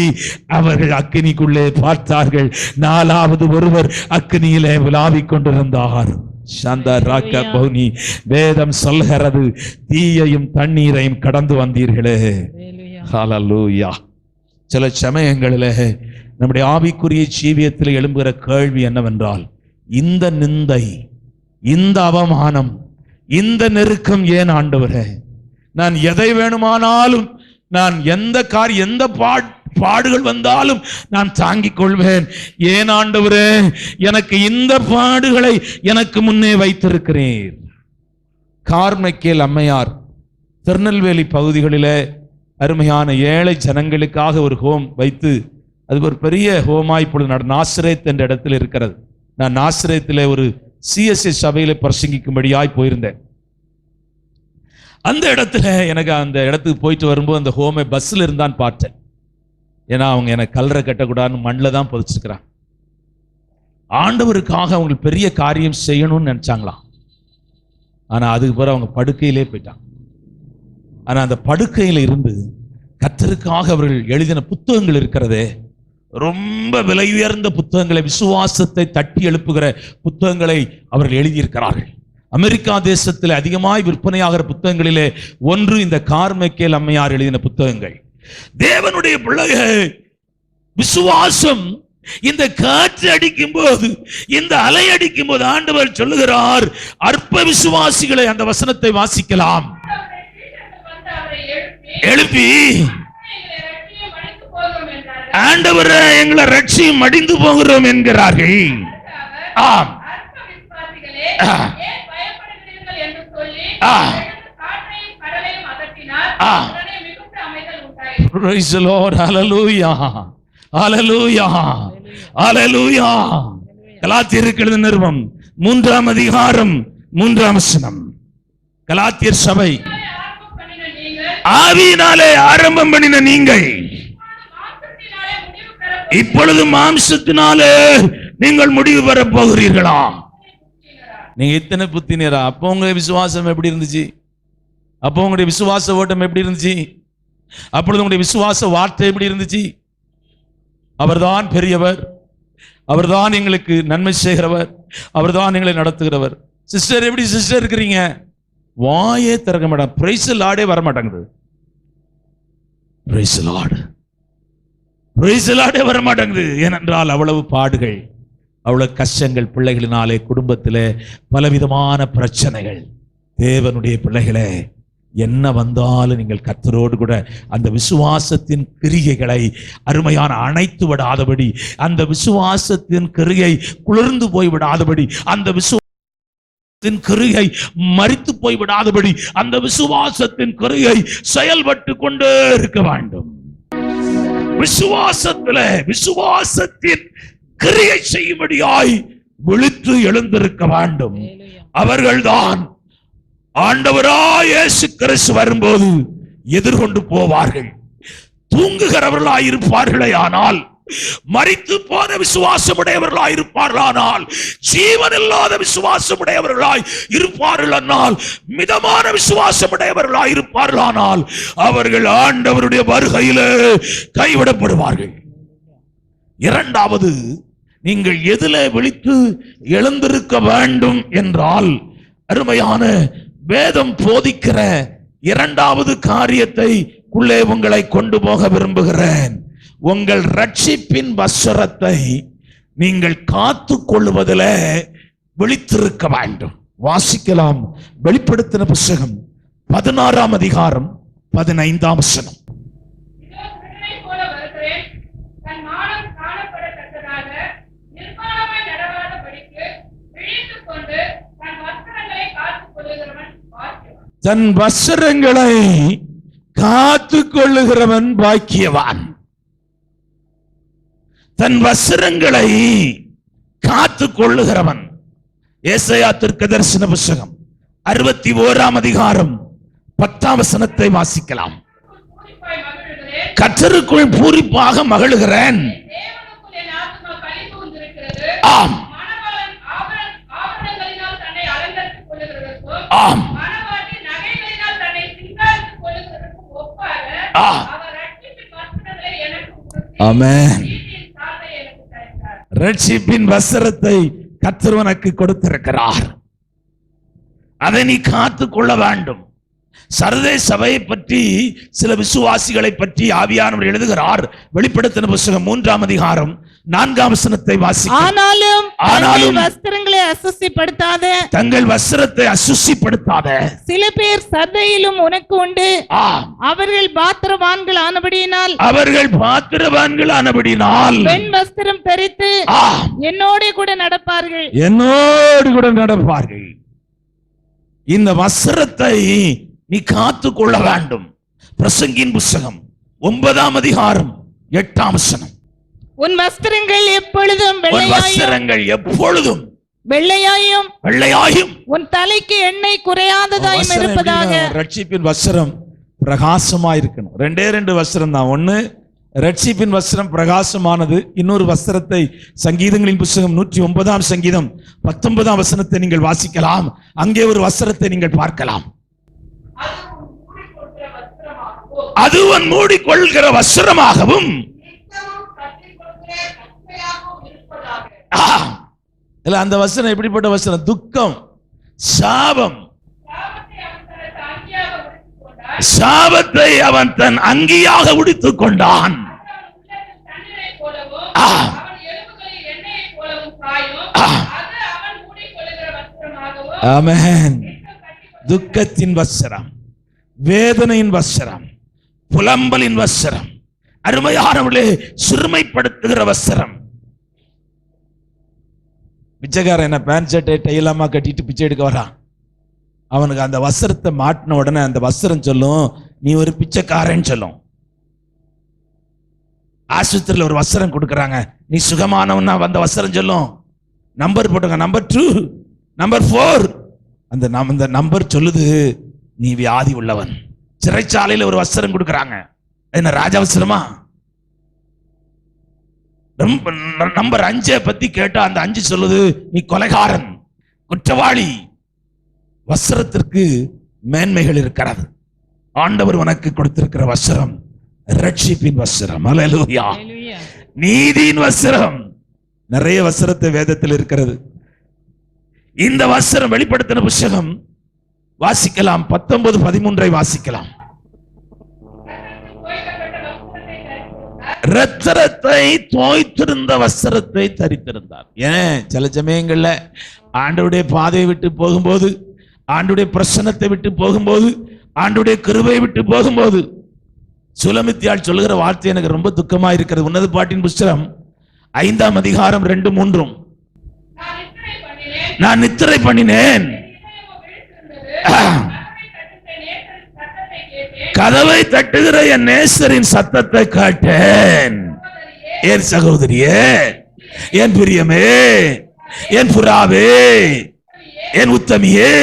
அவர்கள் அக்கினிக்குள்ளே பார்த்தார்கள். 4வது ஒருவர் அக்கினியிலே விளாவிக் கொண்டிருந்தார். வேதம் சொல்கிறது, தீயையும் தண்ணீரையும் கடந்து வந்தீர்களே. ஹல்லேலூயா. சில சமயங்களிலே நம்முடைய ஆவிக்குரிய ஜீவியத்தில் எழும்புகிற கேள்வி என்னவென்றால், இந்த நிந்தை, இந்த அவமானம், இந்த நெருக்கம் ஏன் ஆண்டவரே? நான் எதை வேணுமானாலும், நான் எந்த பாடுகள் வந்தாலும் நான் தாங்கிக் கொள்வேன். ஏன் ஆண்டவரே எனக்கு இந்த பாடுகளை எனக்கு முன்னே வைத்திருக்கிறேன்? கார்மைக்கேல் அம்மையார் திருநெல்வேலி பகுதிகளிலே அருமையான ஏழை ஜனங்களுக்காக ஒரு ஹோம் வைத்து, அது ஒரு பெரிய ஹோமாய் இப்பொழுது நாசரேத் என்ற இடத்தில் இருக்கிறது. நான் நாசரேத்திலே ஒரு CSA சபையில பிரசங்கிக்கும்படியாய் போயிருந்தேன். அந்த இடத்துல எனக்கு அந்த இடத்துக்கு போயிட்டு வரும்போது அந்த ஹோமை பஸ்ல இருந்தான் பார்த்தேன். ஏன்னா அவங்க எனக்கு கல்லறை கட்டக்கூடாதுன்னு மண்ணில் தான் புதைச்சிருக்கிறாங்க. ஆண்டவருக்காக அவங்க பெரிய காரியம் செய்யணும்னு நினைச்சாங்களாம். ஆனா அதுக்கு பிறகு அவங்க படுக்கையிலே போயிட்டாங்க. ஆனா அந்த படுக்கையில இருந்து கர்த்தருக்காக அவர்கள் எழுதின புத்தகங்கள் இருக்கிறதே, ரொம்ப விலை உயர்ந்த புத்தகங்களை, விசுவாசத்தை தட்டி எழுப்புகிற புத்தகங்களை அவர்கள் எழுதியிருக்கிறார்கள். அமெரிக்கா தேசத்தில் அதிகமாய் விற்பனையாகிற புத்தகங்களிலே ஒன்று இந்த கார்மைக்கேல் அம்மையார் எழுதின புத்தகங்கள். தேவனுடைய பிள்ளைகள், விசுவாசம் இந்த காற்று அடிக்கும் போது, இந்த அலை அடிக்கும் போது ஆண்டவர் சொல்லுகிறார், அற்ப விசுவாசிகளை, அந்த வசனத்தை வாசிக்கலாம், எழுப்பி ஆண்டவரே எங்களை ரட்சியும் மடிந்து போகிறோம் என்கிறார்கள். ஆம். Praise the Lord. Hallelujah. Hallelujah. Hallelujah. கலாத்தியருக்கு எழுதின நிருபம் 3ஆம் அதிகாரம் 3ஆம் வசனம். கலாத்தியர் சபை, ஆவியினாலே ஆரம்பம் பண்ணின நீங்கள் இப்பொழுது மாம்சத்தினாலே நீங்கள் முடிவு பெற போகிறீர்களா? நீங்க இத்தனை புத்தினரா? அப்போ உங்க விசுவாசம் எப்படி இருந்துச்சு? அப்போ உங்களுடைய விசுவாச ஓட்டம் எப்படி இருந்துச்சு? அப்பொழுது உங்களுடைய விசுவாச வார்த்தை எப்படி இருந்துச்சு? அவர்தான் பெரியவர், அவர்தான் எங்களுக்கு நன்மை செய்கிறவர், அவர்தான் எங்களை நடத்துகிறவர். சிஸ்டர் எப்படி சிஸ்டர் இருக்கிறீங்க? வாயே திறக்க மாட்டாங்க, பிரைஸ் தி லார்டே வர மாட்டாங்குது. Praise the lord, praise the லார்டே வர மாட்டாங்குது. ஏனென்றால் அவ்வளவு பாடுகள், அவ்வளவு கஷ்டங்கள், பிள்ளைகளினாலே குடும்பத்திலே பலவிதமான பிரச்சனைகள். தேவனுடைய பிள்ளைகளே, என்ன வந்தாலும் நீங்கள் கர்த்தரோடு கூட அந்த விசுவாசத்தின் கிரியைகளை அருமையான அணைத்து விடாதபடி, அந்த விசுவாசத்தின் கிரியை குளிர்ந்து போய் விடாதபடி, அந்த விசுவாசத்தின் கிரியை மரித்து போய் விடாதபடி, அந்த விசுவாசத்தின் கிரியை செயல்பட்டு கொண்டே இருக்க வேண்டும். விசுவாசத்திலே விசுவாசத்தின் கிரியை செய்யும்படியாய் விழித்து எழுந்திருக்க வேண்டும். அவர்கள்தான் ஆண்டவராய் இயேசு கிறிஸ்து வரும்போது எதிர்கொண்டு போவார்கள். தூங்குகிறவர்களாய் இருப்பார்களே ஆனால், மரித்து போன விசுவாசமுடையவர்களாய் இருப்பார்களானால், ஜீவன் இல்லாத விசுவாசமுடையவர்களாய் இருப்பார்களானால், மிதமான விசுவாசமுடையவர்களாய் இருப்பார்களானால், அவர்கள் ஆண்டவருடைய வருகையிலே கைவிடப்படுவார்கள். இரண்டாவது, நீங்கள் எதிலே விழித்து எழுந்திருக்க வேண்டும் என்றால், அருமையான வேதம் போதிக்கிற இரண்டாவது காரியத்தை உள்ளே உங்களை கொண்டு போக விரும்புகிறேன். உங்கள் ரட்சிப்பின் வஸ்திரத்தை நீங்கள் காத்து கொள்வதிலே விழித்திருக்க வேண்டும். வாசிக்கலாம், வெளிப்படுத்தின புத்தகம் 16ஆம் அதிகாரம் 15ஆம் வசனம். தன் வஸ்திரங்களை காத்து கொள்ளுகிறவன் பாக்கியவான். தன் வஸ்திரங்களை காத்து கொள்ளுகிறவன். ஏசாயா தீர்க்கதரிசன புத்தகம் 61ஆம் அதிகாரம் 10ஆம் வசனத்தை வாசிக்கலாம். கர்த்தருக்குள் பூரிப்பாக மகிழுகிறேன். ஆம் ஆம் ஆமென். ரட்சிப்பின் வஸ்திரத்தை கர்த்தர் உனக்கு கொடுத்திருக்கிறார். அதை நீ காத்து கொள்ள வேண்டும். சர்தை சபையை பற்றி சில விசுவாசிகளை பற்றி ஆவியானவர் எழுதுகிறார். வெளிப்படுத்தின புத்தகம் 3ஆம் அதிகாரம் 4ஆம் வசனத்தை வாசிக்கலாம். ஆனாலும் வஸ்திரங்களை அசுசிப்படுத்தாத, தங்கள் வஸ்திரத்தை அசுசிப்படுத்தாத சில பேர் சர்தையிலும் உனக்கு உண்டு. அவர்கள் பாத்திரவான்கள் ஆனபடியினால் பெண் வஸ்திரம் தரித்து என்னோடு கூட நடப்பார்கள். இந்த வஸ்திரத்தை நீ காத்து கொள்ள வேண்டும். பிரசங்கியின் புத்தகம் 9ஆம் அதிகாரம் 8ஆம் வசனம். உன் வஸ்திரங்கள் எப்பொழுதும் வெள்ளையாயும் உன் தலைக்கு எண்ணெய் குறையாததாயும் இருப்பதாக. ரட்சிப்பின் வஸ்திரம் பிரகாசமா இருக்கணும். 2 வஸ்திரம் தான். ஒண்ணு ரட்சிப்பின் வஸ்திரம் பிரகாசமானது. இன்னொரு வஸ்திரத்தை சங்கீதங்களின் புத்தகம் 109ஆம் சங்கீதம் 19ஆம் வசனத்தை நீங்கள் வாசிக்கலாம். அங்கே ஒரு வஸ்திரத்தை நீங்கள் பார்க்கலாம். அது உன் மூடிக்கொள்கிற வஸ்திரமாகவும் அந்த வஸ்திரம் எப்படிப்பட்ட வஸ்திரம்? துக்கம், சாபம். சாபத்தை அவன் தன் அங்கியாக உடுத்திக் கொண்டான். ஆமென். துக்கத்தின் வஸ்திரம், வேதனையின் வஸ்திரம், புலம்பலின் வஸ்திரம், அருமையானவர்களே சிறுமைப்படுத்துகிற வஸ்திரம். பிச்சைக்காரன் என்ன பேண்ட் ஷர்ட் டைலாமா கட்டிட்டு பிச்சை எடுக்க வரான். அவனுக்கு அந்த வஸ்திரத்தை மாட்டின உடனே அந்த வஸ்திரம் சொல்லும், நீ ஒரு பிச்சைக்காரன் சொல்லும். ஆஸ்பத்திரியில் ஒரு வஸ்திரம் கொடுக்குறாங்க, நீ சுகமானவனா வந்த வஸ்திரம் சொல்லும். நம்பர் போட்டுங்க, நம்பர் 2, நம்பர் 4. அந்த நம்பர் சொல்லுது நீ வியாதி உள்ளவன். சிறைச்சாலையில் ஒரு வஸ்திரம் கொடுக்குறாங்க, என்ன ராஜா வஸ்திரமா? நம்பர் 5 பத்தி கேட்டா அந்த 5 சொல்லுது நீ கொலைகாரன், குற்றவாளி. வஸ்திரத்திற்கு மேன்மைகள் இருக்கிறது. ஆண்டவர் உனக்கு கொடுத்திருக்கிற வஸ்திரம் ரட்சிப்பின் வஸ்திரம். அல்லேலூயா. நீதியின் வஸ்திரம். நிறைய வஸ்திரத்தை வேதத்தில் இருக்கிறது. இந்த வஸ்திரம் வெளிப்படுத்தின புத்தகம் வாசிக்கலாம். 19:13 வாசிக்கலாம். ரத்தத்தை தோய்த்திருந்த வஸ்திரத்தை தரித்திருந்தார். ஏன் சில சமயங்கள்ல ஆண்டவருடைய பாதையை விட்டு போகும்போது, ஆண்டவருடைய பிரசன்னத்தை விட்டு போகும்போது, ஆண்டவருடைய கிருபையை விட்டு போகும்போது, சுலமித்தியாள் சொல்லுகிற வார்த்தை எனக்கு ரொம்ப துக்கமா இருக்கிறது. உன்னத பாட்டின் புத்தகம் 5ஆம் அதிகாரம் 2-3. நான் நித்திரை பண்ணினேன், கதவை தட்டுகிற என் நேசரின் சத்தத்தை கேட்டேன். என் சகோதரியே, என் பிரியமே, என் புறாவே, என் உத்தமியே.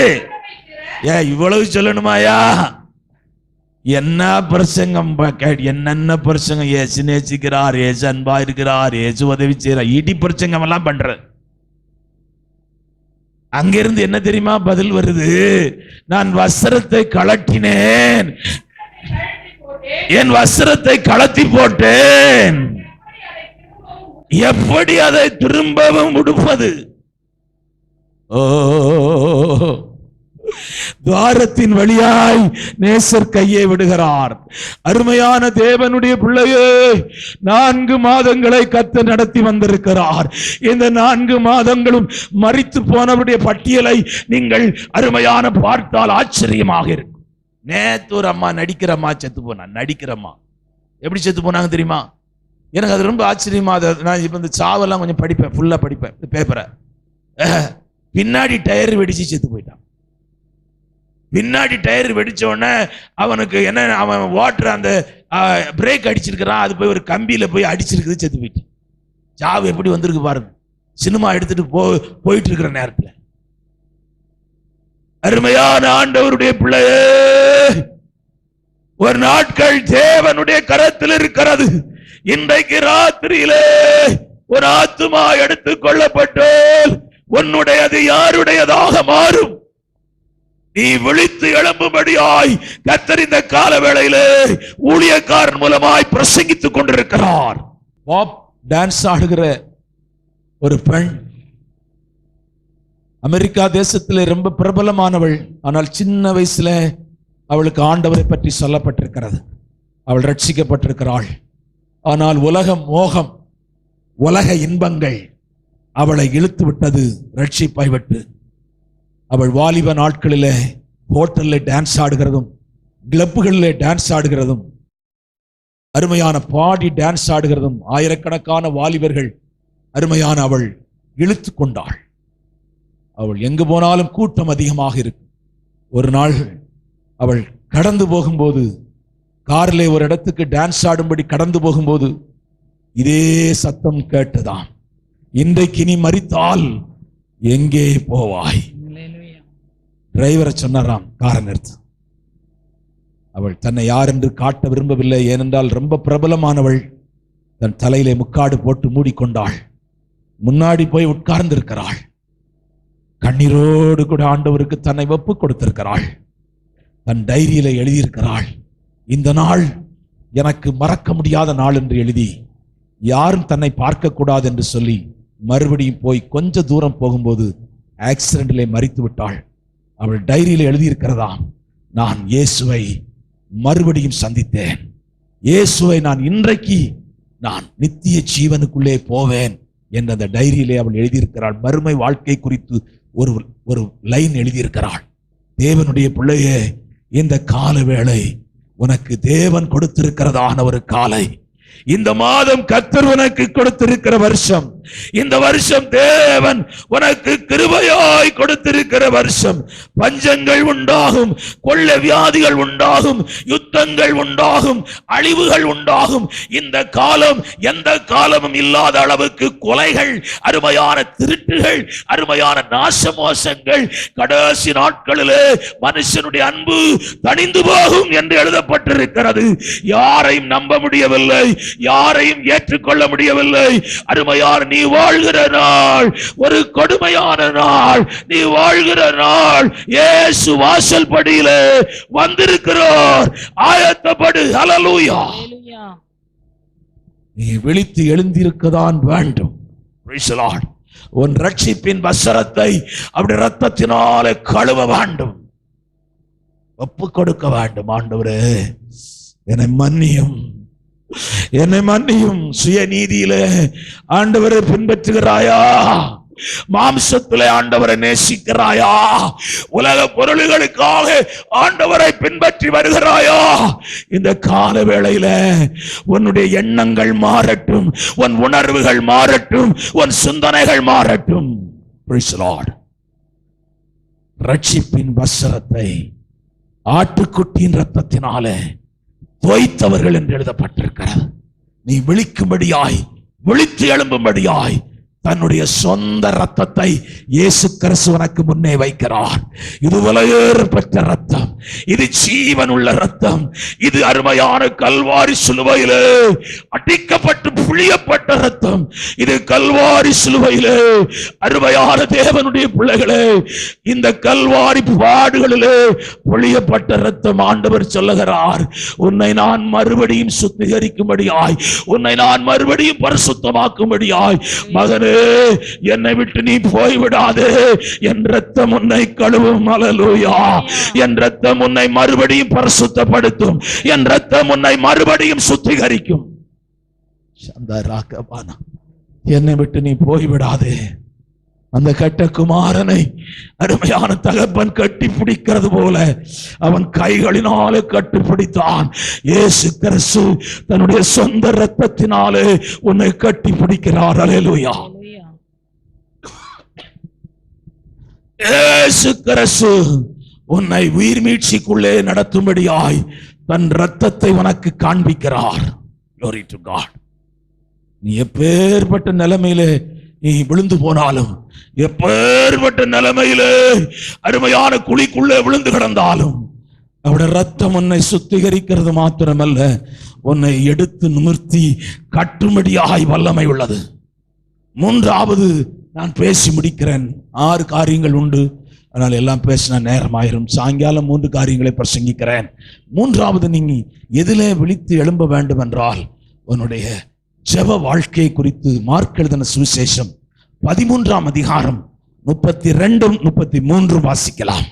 இவ்வளவு சொல்லணுமாயா? என்ன பிரசங்கம், என்னென்ன பிரசங்கம். ஏசு நேசிக்கிறார், ஏசு அன்பா இருக்கிறார், ஏசு உதவி செய்யறார், இடி பிரசங்கம் எல்லாம் பண்ற. அங்கிருந்து என்ன தெரியுமா பதில் வருது? நான் வஸ்திரத்தை கழட்டினேன், என் வஸ்திரத்தை கழட்டி போட்டேன், எப்படி அதை திரும்பவும் உடுப்பது? ஓ, துவாரத்தின் வழியாய் நேசர் கையை விடுகிறார். அருமையான தேவனுடைய பிள்ளையே, 4 மாதங்களை கர்த்தர் நடத்தி வந்திருக்கிறார். இந்த 4 மாதங்களும் மரித்து போனவருடைய பட்டியலை நீங்கள் அருமையான பார்த்தால் ஆச்சரியமாக இருக்கும். நேத்து ஒரு அம்மா, நடிக்கிறம்மா செத்து போனா. நடிக்கிறம்மா எப்படி செத்து போனாங்க தெரியுமா? எனக்கு அது ரொம்ப ஆச்சரியமா. நான் இப்ப இந்த சாவெல்லாம் கொஞ்சம் படிப்பேன், ஃபுல்லா படிப்பேன் பேப்பரை. பின்னாடி டயர் வெடிச்சு செத்து போயிட்டான். பின்னாடி டயர் வெடிச்ச உடனே அவனுக்கு என்ன, அவன் வாட்டர் அந்த பிரேக் அடிச்சிருக்கிறான், அது போய் ஒரு கம்பியில போய் அடிச்சிருக்குது, செத்து போயிட்டான். சாவு எப்படி வந்திருக்கு பாருங்க. சினிமா எடுத்துட்டு போயிட்டு இருக்கிற நேரத்தில் அருமையான ஆண்டவருடைய பிள்ளையே, ஒரு நாட்கள் தேவனுடைய கரத்தில் இருக்கிறது. இன்றைக்கு ராத்திரியிலே ஒரு ஆத்துமா எடுத்துக் கொள்ளப்பட்டால் உன்னுடையது யாருடையதாக மாறும். நீ விழித்து எழும்பும்படியாய் கர்த்தர் இந்த கால வேளையிலே ஊழியக்காரன் மூலமாய் பிரசங்கித்துக் கொண்டிருக்கிறார். பாப் டான்ஸ் ஆடுகிற ஒரு பெண், அமெரிக்கா தேசத்திலே ரொம்ப பிரபலமானவள். ஆனால் சின்ன வயசுல அவளுக்கு ஆண்டவரை பற்றி சொல்லப்பட்டிருக்கிறது. அவள் ரட்சிக்கப்பட்டிருக்கிறாள். ஆனால் உலக மோகம், உலக இன்பங்கள் அவளை இழுத்து விட்டது ரட்சிப்பை விட்டு. அவள் வாலிப நாட்களிலே ஹோட்டல்ல டான்ஸ் ஆடுகிறதும், கிளப்புகளிலே டான்ஸ் ஆடுகிறதும், அருமையான பாடி டான்ஸ் ஆடுகிறதும், ஆயிரக்கணக்கான வாலிபர்கள் அருமையான அவள் இழுத்து கொண்டாள். அவள் எங்கு போனாலும் கூட்டம் அதிகமாக இருக்கு. ஒரு நாள் அவள் கடந்து போகும்போது, காரிலே ஒரு இடத்துக்கு டான்ஸ் ஆடும்படி கடந்து போகும்போது இதே சத்தம் கேட்டதாம். இன்றைக்கு நீ மரித்தால் எங்கே போவாய்? டிரைவரை சொன்னாராம், காரை நிறுத்து. அவள் தன்னை யார் என்று காட்ட விரும்பவில்லை. ஏனென்றால் ரொம்ப பிரபலமானவள். தன் தலையிலே முக்காடு போட்டு மூடிக்கொண்டாள். முன்னாடி போய் உட்கார்ந்து இருக்கிறாள். கண்ணீரோடு கூட ஆண்டவருக்கு தன்னை ஒப்பு கொடுத்திருக்கிறாள். தன் டைரியில எழுதியிருக்கிறாள், இந்த நாள் எனக்கு மறக்க முடியாத நாள் என்று எழுதி, யாரும் தன்னை பார்க்க கூடாது என்று சொல்லி மறுபடியும் போய் கொஞ்ச தூரம் போகும்போது ஆக்சிடென்டிலே மரித்து விட்டாள். அவள் டைரியில எழுதியிருக்கிறதாம், நான் இயேசுவை மறுபடியும் சந்தித்தேன். இயேசுவை நான் இன்றைக்கு நான் நித்திய ஜீவனுக்குள்ளே போவேன் என்ற அந்த டைரியிலே அவள் எழுதியிருக்கிறாள். மறுமை வாழ்க்கை குறித்து ஒரு லைன் எழுதியிருக்கிறாள். தேவனுடைய பிள்ளையே, இந்த கால வேளை உனக்கு தேவன் கொடுத்திருக்கிறதான ஒரு காலை. இந்த மாதம் கர்த்தர் உனக்கு கொடுத்திருக்கிற வருஷம். இந்த வருஷம் தேவன் உனக்கு கிருபையாய் கொடுத்திருக்கிற வருஷம். பஞ்சங்கள் உண்டாகும், கொள்ளை வியாதிகள் உண்டாகும், யுத்தங்கள் உண்டாகும், அழிவுகள் உண்டாகும். இந்த காலம் எந்த காலமும் இல்லாத அளவுக்கு கொலைகள், அருமையான திருட்டுகள், அருமையான நாசமோசங்கள். கடைசி நாட்களிலே மனுஷனுடைய அன்பு தணிந்து போகும் என்று எழுதப்பட்டிருக்கிறது. யாரையும் நம்ப முடியவில்லை, யாரையும் ஏற்றுக்கொள்ள முடியவில்லை. அருமையான நீ வாழ்கிற நாள் ஒரு கொடுமையான நாள். நீ வாழ்கிற நாள் இயேசு வாசல் படியிலே வந்திருக்கிறார். ஆயத்தப்படு. ஹல்லேலூயா. நீ விழித்து எழுந்திருக்கதான் வேண்டும். Price the Lord. உன் ரட்சிப்பின் வஸ்திரத்தை அப்படி இரத்தத்தினாலே கழுவ வேண்டும், ஒப்பு கொடுக்க வேண்டும். ஆண்டவரே என்னை மன்னியும், என்னை மன்னியும். சுயநீதியிலே ஆண்டவரை பின்பற்றுகிறாயா? மாம்சத்திலே ஆண்டவரை நேசிக்கிறாயா? உலக பொருள்களுக்காக ஆண்டவரை பின்பற்றி வருகிறாயா? இந்த கால வேளையில உன்னுடைய எண்ணங்கள் மாறட்டும், உன் உணர்வுகள் மாறட்டும், உன் சிந்தனைகள் மாறட்டும். Praise the Lord. ரட்சிப்பின் வஸ்திரத்தை ஆட்டுக்குட்டியின் இரத்தத்தினாலே தோய்த்தவர்கள் என்று எழுதப்பட்டிருக்கிறது. நீ விழிக்கும்படியாய், விழித்து எழும்பும்படியாய் தன்னுடைய சொந்த ரத்தத்தை இயேசு கிறிஸ்து உனக்கு முன்னே வைக்கிறார். இது விலையேற பெற்ற ரத்தம், இது ஜீவன் உள்ள ரத்தம். இது அருமையான கல்வாரி சிலுவையிலே அடிக்கப்பட்டு புளியப்பட்ட ரத்தம். இது கல்வாரி சிலுவையிலே அருமையான தேவனுடைய பிள்ளைகளே, இந்த கல்வாரி பாடுகளிலே புளியப்பட்ட ரத்தம். ஆண்டவர் சொல்லுகிறார், உன்னை நான் மறுபடியும் சுத்திகரிக்கும்படியாய், உன்னை நான் மறுபடியும் பரிசுத்தமாக்கும்படியாய், மகனே என்னை விட்டு நீ போய்விடாதே. என் ரத்தம் உன்னை கழுவும். ஹல்லேலூயா. என் ரத்தம் உன்னை மறுபடியும் பரிசுத்தப்படுத்தும். என் ரத்தம் உன்னை மறுபடியும் சுத்திகரிக்கும். என்னை விட்டு நீ போய்விடாதே. அந்த கட்ட குமாரனை அருமையான தகப்பன் கட்டி பிடிக்கிறது போல அவன் கைகளினாலே கட்டி பிடித்தான். இயேசு கிறிஸ்து தன்னுடைய சொந்த இரத்தத்தினாலே உன்னை கட்டி பிடிக்கிறார். ஹல்லேலூயா. இயேசு கிறிஸ்து உன்னை உயிர் மீட்சிக்குள்ளே நடத்தும்படியாய் தன் இரத்தத்தை உனக்கு காண்பிக்கிறார். Glory to God. நீ எப்பேற்பட்ட நிலைமையிலே நீ விழுந்து போனாலும், எப்பேற்பட்ட நிலைமையிலே அருமையான குழிக்குள்ளே விழுந்து கிடந்தாலும், அவருடைய ரத்தம் உன்னை சுத்திகரிக்கிறது மாத்திரமல்ல, உன்னை எடுத்து நிமிர்த்தி கட்டும்படியாய் வல்லமை உள்ளது. மூன்றாவது, நான் பேசி முடிக்கிறேன். 6 காரியங்கள் உண்டு, அதனால எல்லாம் பேசினா நேரமாயிரும். சாயங்காலம் 3 காரியங்களை பிரசங்கிக்கிறேன். மூன்றாவது, நீங்க எதிலே விழித்து எழும்ப வேண்டும் என்றால் உன்னுடைய ஜெப வாழ்க்கையை குறித்து மார்க் எழுதின சுவிசேஷம் 13ஆம் அதிகாரம் 32, 33 வாசிக்கலாம்.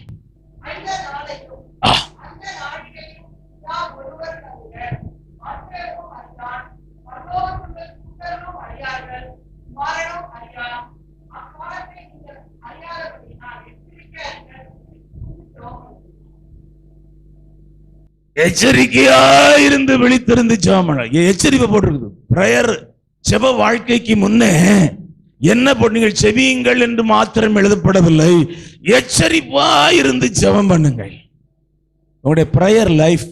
எச்சரிக்கையாயிருந்து விழித்திருந்து ஜெபம் பண்ண. எச்சரிக்கை போட்டிருக்குது. பிரேயர் ஜெப வாழ்க்கைக்கு முன்னே என்ன பண்ணீங்க? செவியுங்கள் என்று மாத்திரம் எழுதப்படவில்லை, எச்சரிப்பாயிருந்து ஜெபம் பண்ணுங்கள். உங்களுடைய பிரேயர் லைஃப்,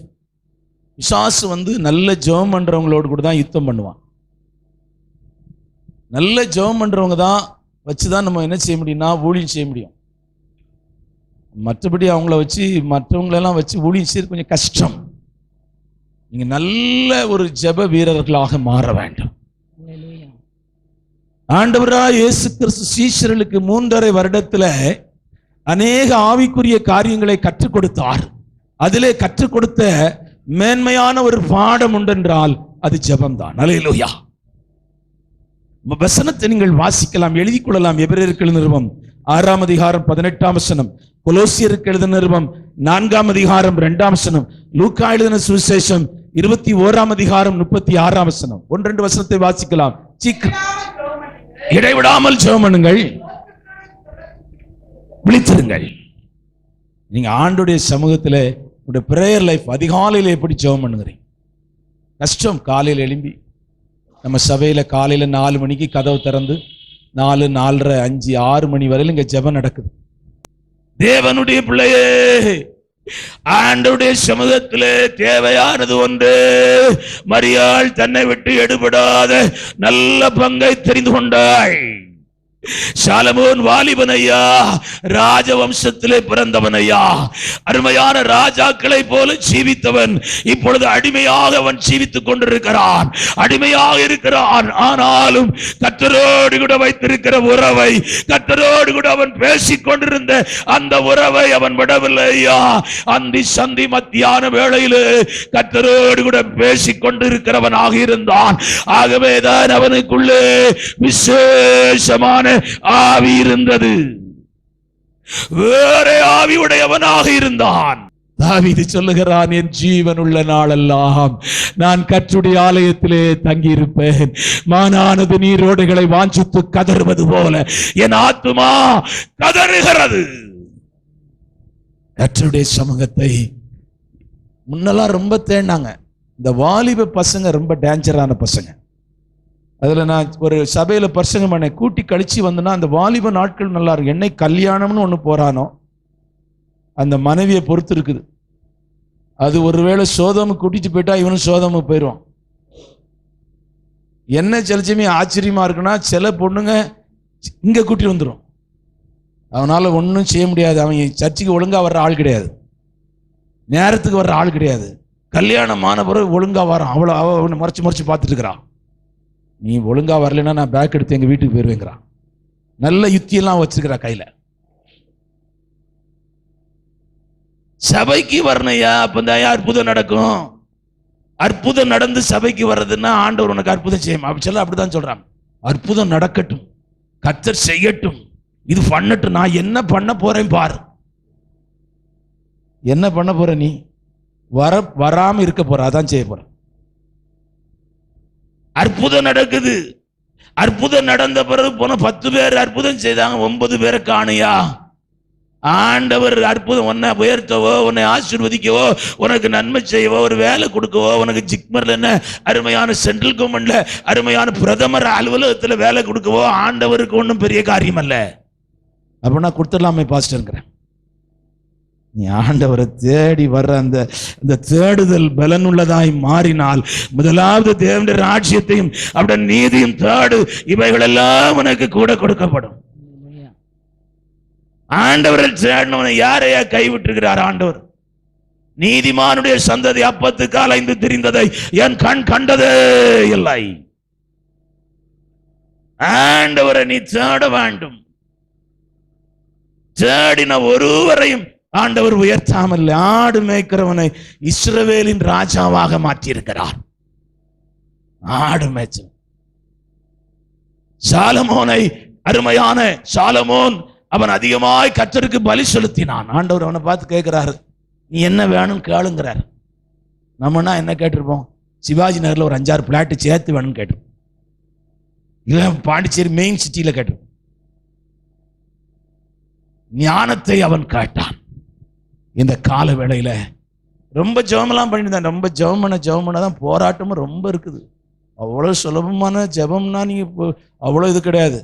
பிசாசு நல்ல ஜெபம் பண்றவங்களோடு கூட தான் யுத்தம் பண்ணுவான். நல்ல ஜெபம் பண்றவங்க தான் வச்சுதான் நம்ம என்ன செய்ய முடியும்னா ஊழியம் செய்ய முடியும். மற்றபடி அவங்கள வச்சு மற்றவங்களெல்லாம் வச்சு ஊழியம் செய்ய கொஞ்சம் கஷ்டம். நீங்க நல்ல ஒரு ஜெப வீரர்களாக மாற வேண்டும். ஆண்டவராய் இயேசு கிறிஸ்து சீஷர்களுக்கு 3.5 வருடத்துல அநேக ஆவிக்குரிய காரியங்களை கற்றுக் கொடுத்தார். அதிலே கற்றுக் கொடுத்த மேன்மையான ஒரு பாடம் உண்டென்றால் அது ஜெபம்தான். அல்லேலூயா. வசனத்தை நீங்கள் வாசிக்கலாம், எழுதிக் கொள்ளலாம். எபிரேயருக்கு எழுதின நிருபம் 6ஆம் அதிகாரம் 18ஆம் வசனம், கொலோசியருக்கு எழுதின நிருபம் 4ஆம் அதிகாரம் 2ஆம் வசனம், லூக்கா எழுதின சுவிசேஷம் 21ஆம் அதிகாரம் 36ஆம் வசனம். 1-2 வசனத்தை வாசிக்கலாம். இடைவிடாமல் ஜெபம் பண்ணுங்கள், விழித்திருங்கள். நீங்க ஆண்டுடைய சமூகத்துல உங்களுடைய பிரேயர் லைஃப் அதிகாலையில எப்படி ஜெபம் பண்ணுகிறீங்க? கஷ்டம். காலையில் எழும்பி நம்ம சபையில காலையில 4 மணிக்கு கதவு திறந்து 4, 4:30, 5, 6 மணி வரையிலும் இங்க ஜெபம் நடக்குது. தேவனுடைய பிள்ளையே, ஆண்டவருடைய சமூகத்திலே தேவையானது ஒன்று. மரியாள் தன்னை விட்டு எடுபடாத நல்ல பங்கை தெரிந்து கொண்டாள். சாலமோன் வாலிபனையா, ராஜவம்சத்திலே பிறந்தவனையா, அருமையான ராஜாக்களை போல ஜீவித்தவன். இப்பொழுது அடிமையாக அவன் ஜீவித்துக் கொண்டிருக்கிறான், அடிமையாக இருக்கிறான். ஆனாலும் கர்த்தரோடு கூட வைத்திருக்கிற உறவை, கர்த்தரோடு கூட அவன் பேசிக் கொண்டிருந்த அந்த உறவை அவன் விடவில்லையா. அந்தி சந்தி மத்தியான வேளையிலே கர்த்தரோடு கூட பேசிக் கொண்டிருக்கிறவனாக இருந்தான். ஆகவேதான் அவனுக்குள்ளே விசேஷமான ஆவி இருந்தது, வேற ஆவி உடையவனாக இருந்தான். தாவீது சொல்லுகிறான், என் ஜீவன் உள்ள நாளெல்லாம் நான் கர்த்தருடைய ஆலயத்திலே தங்கியிருப்பேன். மானானது நீரோடைகளை வாஞ்சித்து கதறுவது போல என் ஆத்துமா கதறுகிறது. கர்த்தருடைய சமூகத்தை முன்னெல்லாம் ரொம்ப தேடினாங்க. இந்த வாலிப பசங்க ரொம்ப டேஞ்சரான பசங்க. அதுல நான் ஒரு சபையில பிரசங்கம் பண்ண கூட்டி கழிச்சு வந்தேன்னா, அந்த வாலிப நாட்கள் நல்லா இருக்கு. என்னை கல்யாணம்னு ஒண்ணு போறானோ அந்த மனைவியை பொறுத்து இருக்குது. அது ஒருவேளை சோதோமுக்கு கூட்டிட்டு போயிட்டா இவனும் சோதோமுக்கு போயிடுவான். என்ன செலச்சமே ஆச்சரியமா இருக்குன்னா, சில பொண்ணுங்க இங்க கூட்டி வந்துடும். அவனால ஒன்றும் செய்ய முடியாது. அவன் சர்ச்சுக்கு ஒழுங்கா வர்ற ஆள் கிடையாது, நேரத்துக்கு வர்ற ஆள் கிடையாது. கல்யாணம் ஆன பிறகு ஒழுங்கா வரான். அவனை மறைச்சு மறைச்சு பார்த்துட்டு இருக்கிறான். நீ ஒழுங்கா வரலன்னா நான் பேக் எடுத்து எங்க வீட்டுக்கு போயிருவேங்கிறான். நல்ல யுத்தியெல்லாம் வச்சிருக்கிறா கையில. சபைக்கு வரணையா, அப்பதான் அற்புதம் நடக்கும். அற்புதம் நடந்து சபைக்கு வர்றதுன்னா ஆண்டவர் உனக்கு அற்புதம் செய்யும் அப்படி சொல்ல. அப்படிதான் சொல்றான். அற்புதம் நடக்கட்டும், கர்த்தர் செய்யட்டும், இது பண்ணட்டும். நான் என்ன பண்ண போறேன் பாரு. என்ன பண்ண போற? நீ வராம இருக்க போற, அதான் செய்ய போற. அற்புதம் நடக்குது. அற்புதம் நடந்த பிறகு போன 10 பேர் அற்புதம் செய்தாங்க, 9 பேரை காணியா. ஆண்டவர் அற்புதம் உன்னை உயர்த்தவோ, உன்னை ஆசீர்வதிக்கவோ, உனக்கு நன்மை செய்யவோ, ஒரு வேலை கொடுக்கவோ, உனக்கு ஜிக்மர்ல என்ன அருமையான சென்ட்ரல் கவர்மெண்ட்ல அருமையான பிரதமர் அலுவலகத்துல வேலை கொடுக்கவோ ஆண்டவருக்கு ஒன்றும் பெரிய காரியம் அல்ல. அப்படின்னா கொடுத்துடலாமே பாஸ்டர்ங்கிறேன். நீ ஆண்டவரை தேடி வர்ற அந்த தேடுதல் பலனுள்ளதாய் மாறினால், முதலாவது தேவனுடைய ராஜ்யத்தையும் அவருடைய நீதியும் தேடு, இவைகள் எல்லாம் உனக்கு கூட கொடுக்கப்படும். ஆண்டவரை தேடினவனை யாரையா கைவிட்டிருக்கிறார் ஆண்டவர்? நீதிமானுடைய சந்ததி அப்பத்துக்கு அலைந்து திரிந்ததை என் கண் கண்டதே இல்லை. ஆண்டவரை நீ தேட வேண்டும். தேடின ஒருவரையும் ஆண்டவர் உயர்த்தாமல் ஆடு மேய்க்கிறவனை இஸ்ரவேலின் ராஜாவாக மாற்றியிருக்கிறார். ஆடு மேய்ச்சல் சாலமோனை, அருமையான சாலமோன், அவன் அதிகமாய் கர்த்தருக்கு பலி செலுத்தினான். ஆண்டவர் அவனை பார்த்து கேட்கிறாரு, நீ என்ன வேணும் கேளுங்கிறார். நம்மனா என்ன கேட்டிருப்போம்? சிவாஜி நகர்ல ஒரு 5-6 பிளாட் சேர்த்து வேணும்னு கேட்டிருப்போம். இல்ல பாண்டிச்சேரி மெயின் சிட்டியில கேட்டிருப்போம். ஞானத்தை அவன் கேட்டான். இந்த கால வேளையில ரொம்ப ஜெபமெல்லாம் பண்ணிருந்தான். ரொம்ப ஜெபம் பண்ணதான் போராட்டமும் ரொம்ப இருக்குது. அவ்வளவு சுலபமான ஜெபம்னா நீங்க அவ்வளவு இது கிடையாது.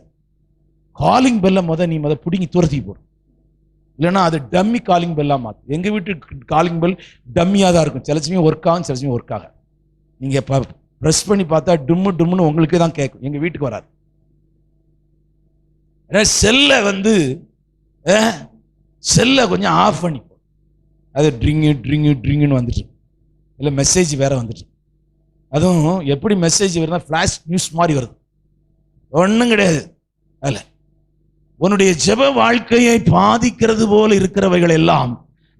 காலிங் பெல்ல நீ பிடிங்கி துரத்தி போடும். இல்லைன்னா அது டம்மி காலிங் பெல்லா மாற்றும். எங்க வீட்டு காலிங் பெல் டம்மியாக தான் இருக்கும். சில சமயம் ஒர்க் ஆகும், சில சமயம் ஒர்க் ஆக. நீங்க ப்ரெஸ் பண்ணி பார்த்தா டும்முன்னு உங்களுக்கே தான் கேட்கும். எங்க வீட்டுக்கு வராது. செல்லை கொஞ்சம் ஆஃப் பண்ணி அது ட்ரிங்குன்னு வந்துட்டு, இல்லை மெசேஜ் வேற வந்துட்டு. அதுவும் எப்படி மெசேஜ் வருதுன்னா ஃபிளாஷ் நியூஸ் மாதிரி வருது. ஒன்றும் கிடையாது. அதில் உன்னுடைய ஜெப வாழ்க்கையை பாதிக்கிறது போல இருக்கிறவைகள் எல்லாம்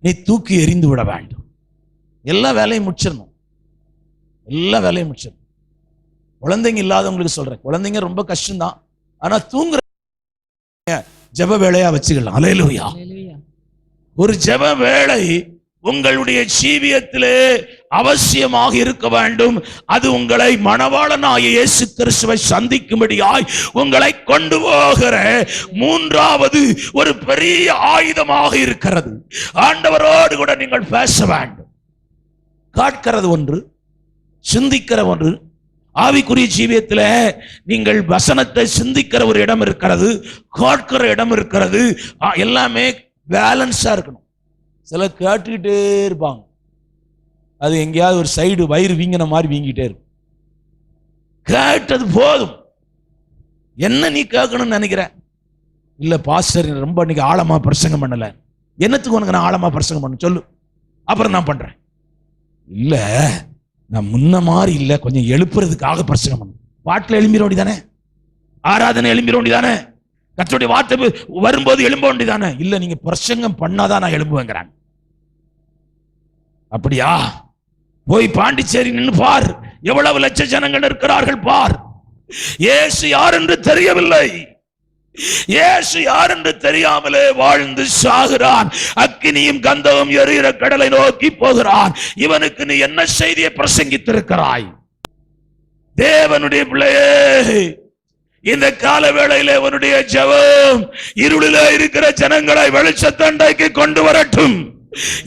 நீ தூக்கி எறிந்து விட வேண்டும். எல்லா வேலையும் முடிச்சிடணும். எல்லா வேலையும் முடிச்சிடணும். குழந்தைங்க இல்லாதவங்களுக்கு சொல்றேன், குழந்தைங்க ரொம்ப கஷ்டம்தான். ஆனா தூங்குற ஜெப வேலையா வச்சுக்கலாம். அல்லேலூயா. ஒரு ஜெப வேளை உங்களுடைய ஜீவியத்திலே அவசியமாக இருக்க வேண்டும். அது உங்களை மணவாளனாகிய இயேசு கிறிஸ்துவை சந்திக்கும்படியாய் உங்களை கொண்டு போகிற மூன்றாவது ஒரு பெரிய ஆயுதமாக இருக்கிறது. ஆண்டவரோடு கூட நீங்கள் பேச வேண்டும். காட்கிறது ஒன்று, சிந்திக்கிற ஒன்று. ஆவிக்குரிய ஜீவியத்தில் நீங்கள் வசனத்தை சிந்திக்கிற ஒரு இடம் இருக்கிறது, காட்கிற இடம் இருக்கிறது. எல்லாமே பேலன்ஸா இருக்கணும். சில கேட்டுக்கிட்டே இருப்பாங்க, அது எங்கேயாவது ஒரு சைடு வயிறு வீங்கின மாதிரி வீங்கிட்டே இருக்கும். கேட்டது போதும். என்ன நீ கேட்கணும்னு நினைக்கிற? இல்ல பாஸ்டர் ரொம்ப இன்னைக்கு ஆழமா பிரசங்கம் பண்ணல. என்னத்துக்கு உனக்கு நான் ஆழமா பிரசங்கம் பண்ண சொல்லு, அப்புறம் நான் பண்றேன். இல்ல நான் முன்ன மாதிரி இல்ல, கொஞ்சம் எழுப்புறதுக்காக பிரசங்கம் பண்ண. பாட்டில் எழும்பிட வேண்டியதானே, ஆராதனை எழும்பிட வேண்டியதானே, கர்த்தருடைய வார்த்தை வரும்போது எழும்ப வேண்டியதானே. இல்ல நீங்க பிரசங்கம் பண்ணாதான் நான் எழும்புவேங்கிறான். அப்படியா? போய் பாண்டிச்சேரி நின்று பார், எவ்வளவு லட்ச ஜனங்கள் இருக்கிறார்கள் பார். இயேசு யார் என்று தெரியவில்லை. இயேசு யார் என்று தெரியாமலே வாழ்ந்து சாகிறான். அக்கினியும் கந்தமும் எரிகிற கடலை நோக்கி போகிறான். இவனுக்கு நீ என்ன செய்தியை பிரசங்கித்திருக்கிறாய்? தேவனுடைய பிள்ளையே, இந்த கால வேளையிலே உன்னுடைய ஜெபம் இருளிலே இருக்கிற ஜனங்களை வெளிச்சத்தண்டைக்கு கொண்டு வரட்டும்.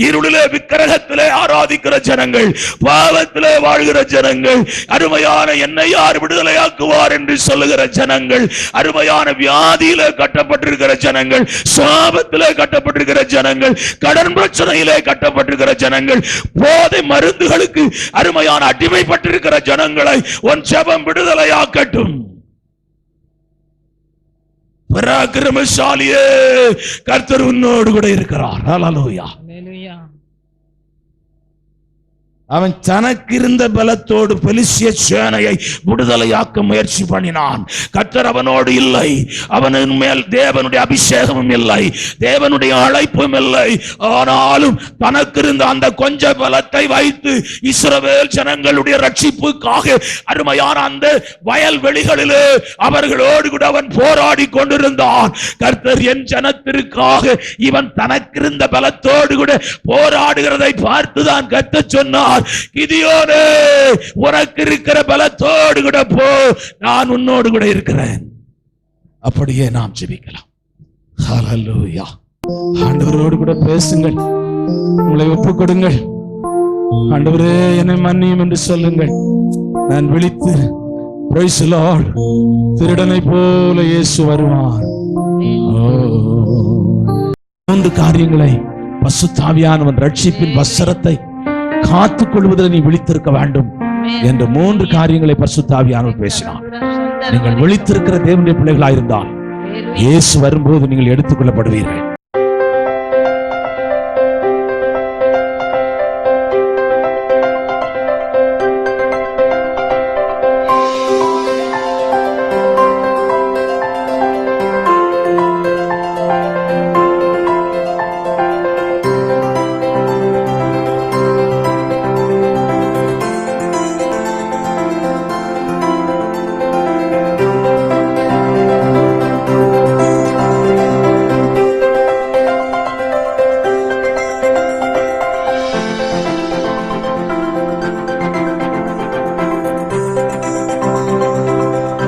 இருளிலே விக்கிரகத்திலே ஆராதிக்கிற ஜனங்கள், பாவத்திலே வாழ்கிற ஜனங்கள், அருமையான என்னை யார் விடுதலையாக்குவார் என்று சொல்லுகிற ஜனங்கள், அருமையான வியாதியிலே கட்டப்பட்டிருக்கிற ஜனங்கள், சாபத்திலே கட்டப்பட்டிருக்கிற ஜனங்கள், கடன் பிரச்சனையிலே கட்டப்பட்டிருக்கிற ஜனங்கள், போதை மருந்துகளுக்கு அருமையான அடிமைப்பட்டிருக்கிற ஜனங்களை உன் ஜெபம் விடுதலையாக்கட்டும். பராக்கிரமசாலியே, கர்த்தர் உன்னோடு கூட இருக்கிறார். ஹல்லேலூயா. அவன் தனக்கு இருந்த பலத்தோடு பெலிஸ்திய சேனையை விடுதலையாக்க முயற்சி பண்ணினான். கர்த்தர் அவனோடு இல்லை. அவனின் மேல் தேவனுடைய அபிஷேகமும் இல்லை, தேவனுடைய அழைப்பும் இல்லை. ஆனாலும் தனக்கு இருந்த அந்த கொஞ்ச பலத்தை வைத்து இஸ்ரவேல் ஜனங்களுடைய ரட்சிப்புக்காக அருமையான அந்த வயல்வெளிகளிலே அவர்களோடு கூட அவன் போராடி கொண்டிருந்தான். கர்த்தர் என் ஜனத்திற்காக இவன் தனக்கு இருந்த பலத்தோடு கூட போராடுகிறதை பார்த்துதான் கர்த்தர் சொன்னார், கிதியோனே, உனக்கு இருக்கிற பலத்தோடு கூட போ, நான் உன்னோடு கூட இருக்கிறேன். அப்படியே நாம் ஜெபிக்கலாம். ஹல்லேலூயா. ஆண்டவரோடு கூட பேசுங்கள், உங்களை ஒப்புக் கொடுங்கள். ஆண்டவரே என்னை மன்னியும் என்று சொல்லுங்கள். நான் விழித்து பிரைஸ் தி லார்ட், திருடனை போல இயேசு வருவார். 3 காரியங்களை பசுத்தாவியானவன் ரட்சிப்பின் வஸ்திரத்தை காத்துக் கொள்வதில் நீ விழித்திருக்க வேண்டும் என்ற 3 காரியங்களை பரிசுத்தாவியானவர் பேசினார். நீங்கள் விழித்திருக்கிற தேவனுடைய பிள்ளைகளாயிருந்தால் இயேசு வரும்போது நீங்கள் எடுத்துக்கொள்ளப்படுவீர்கள்.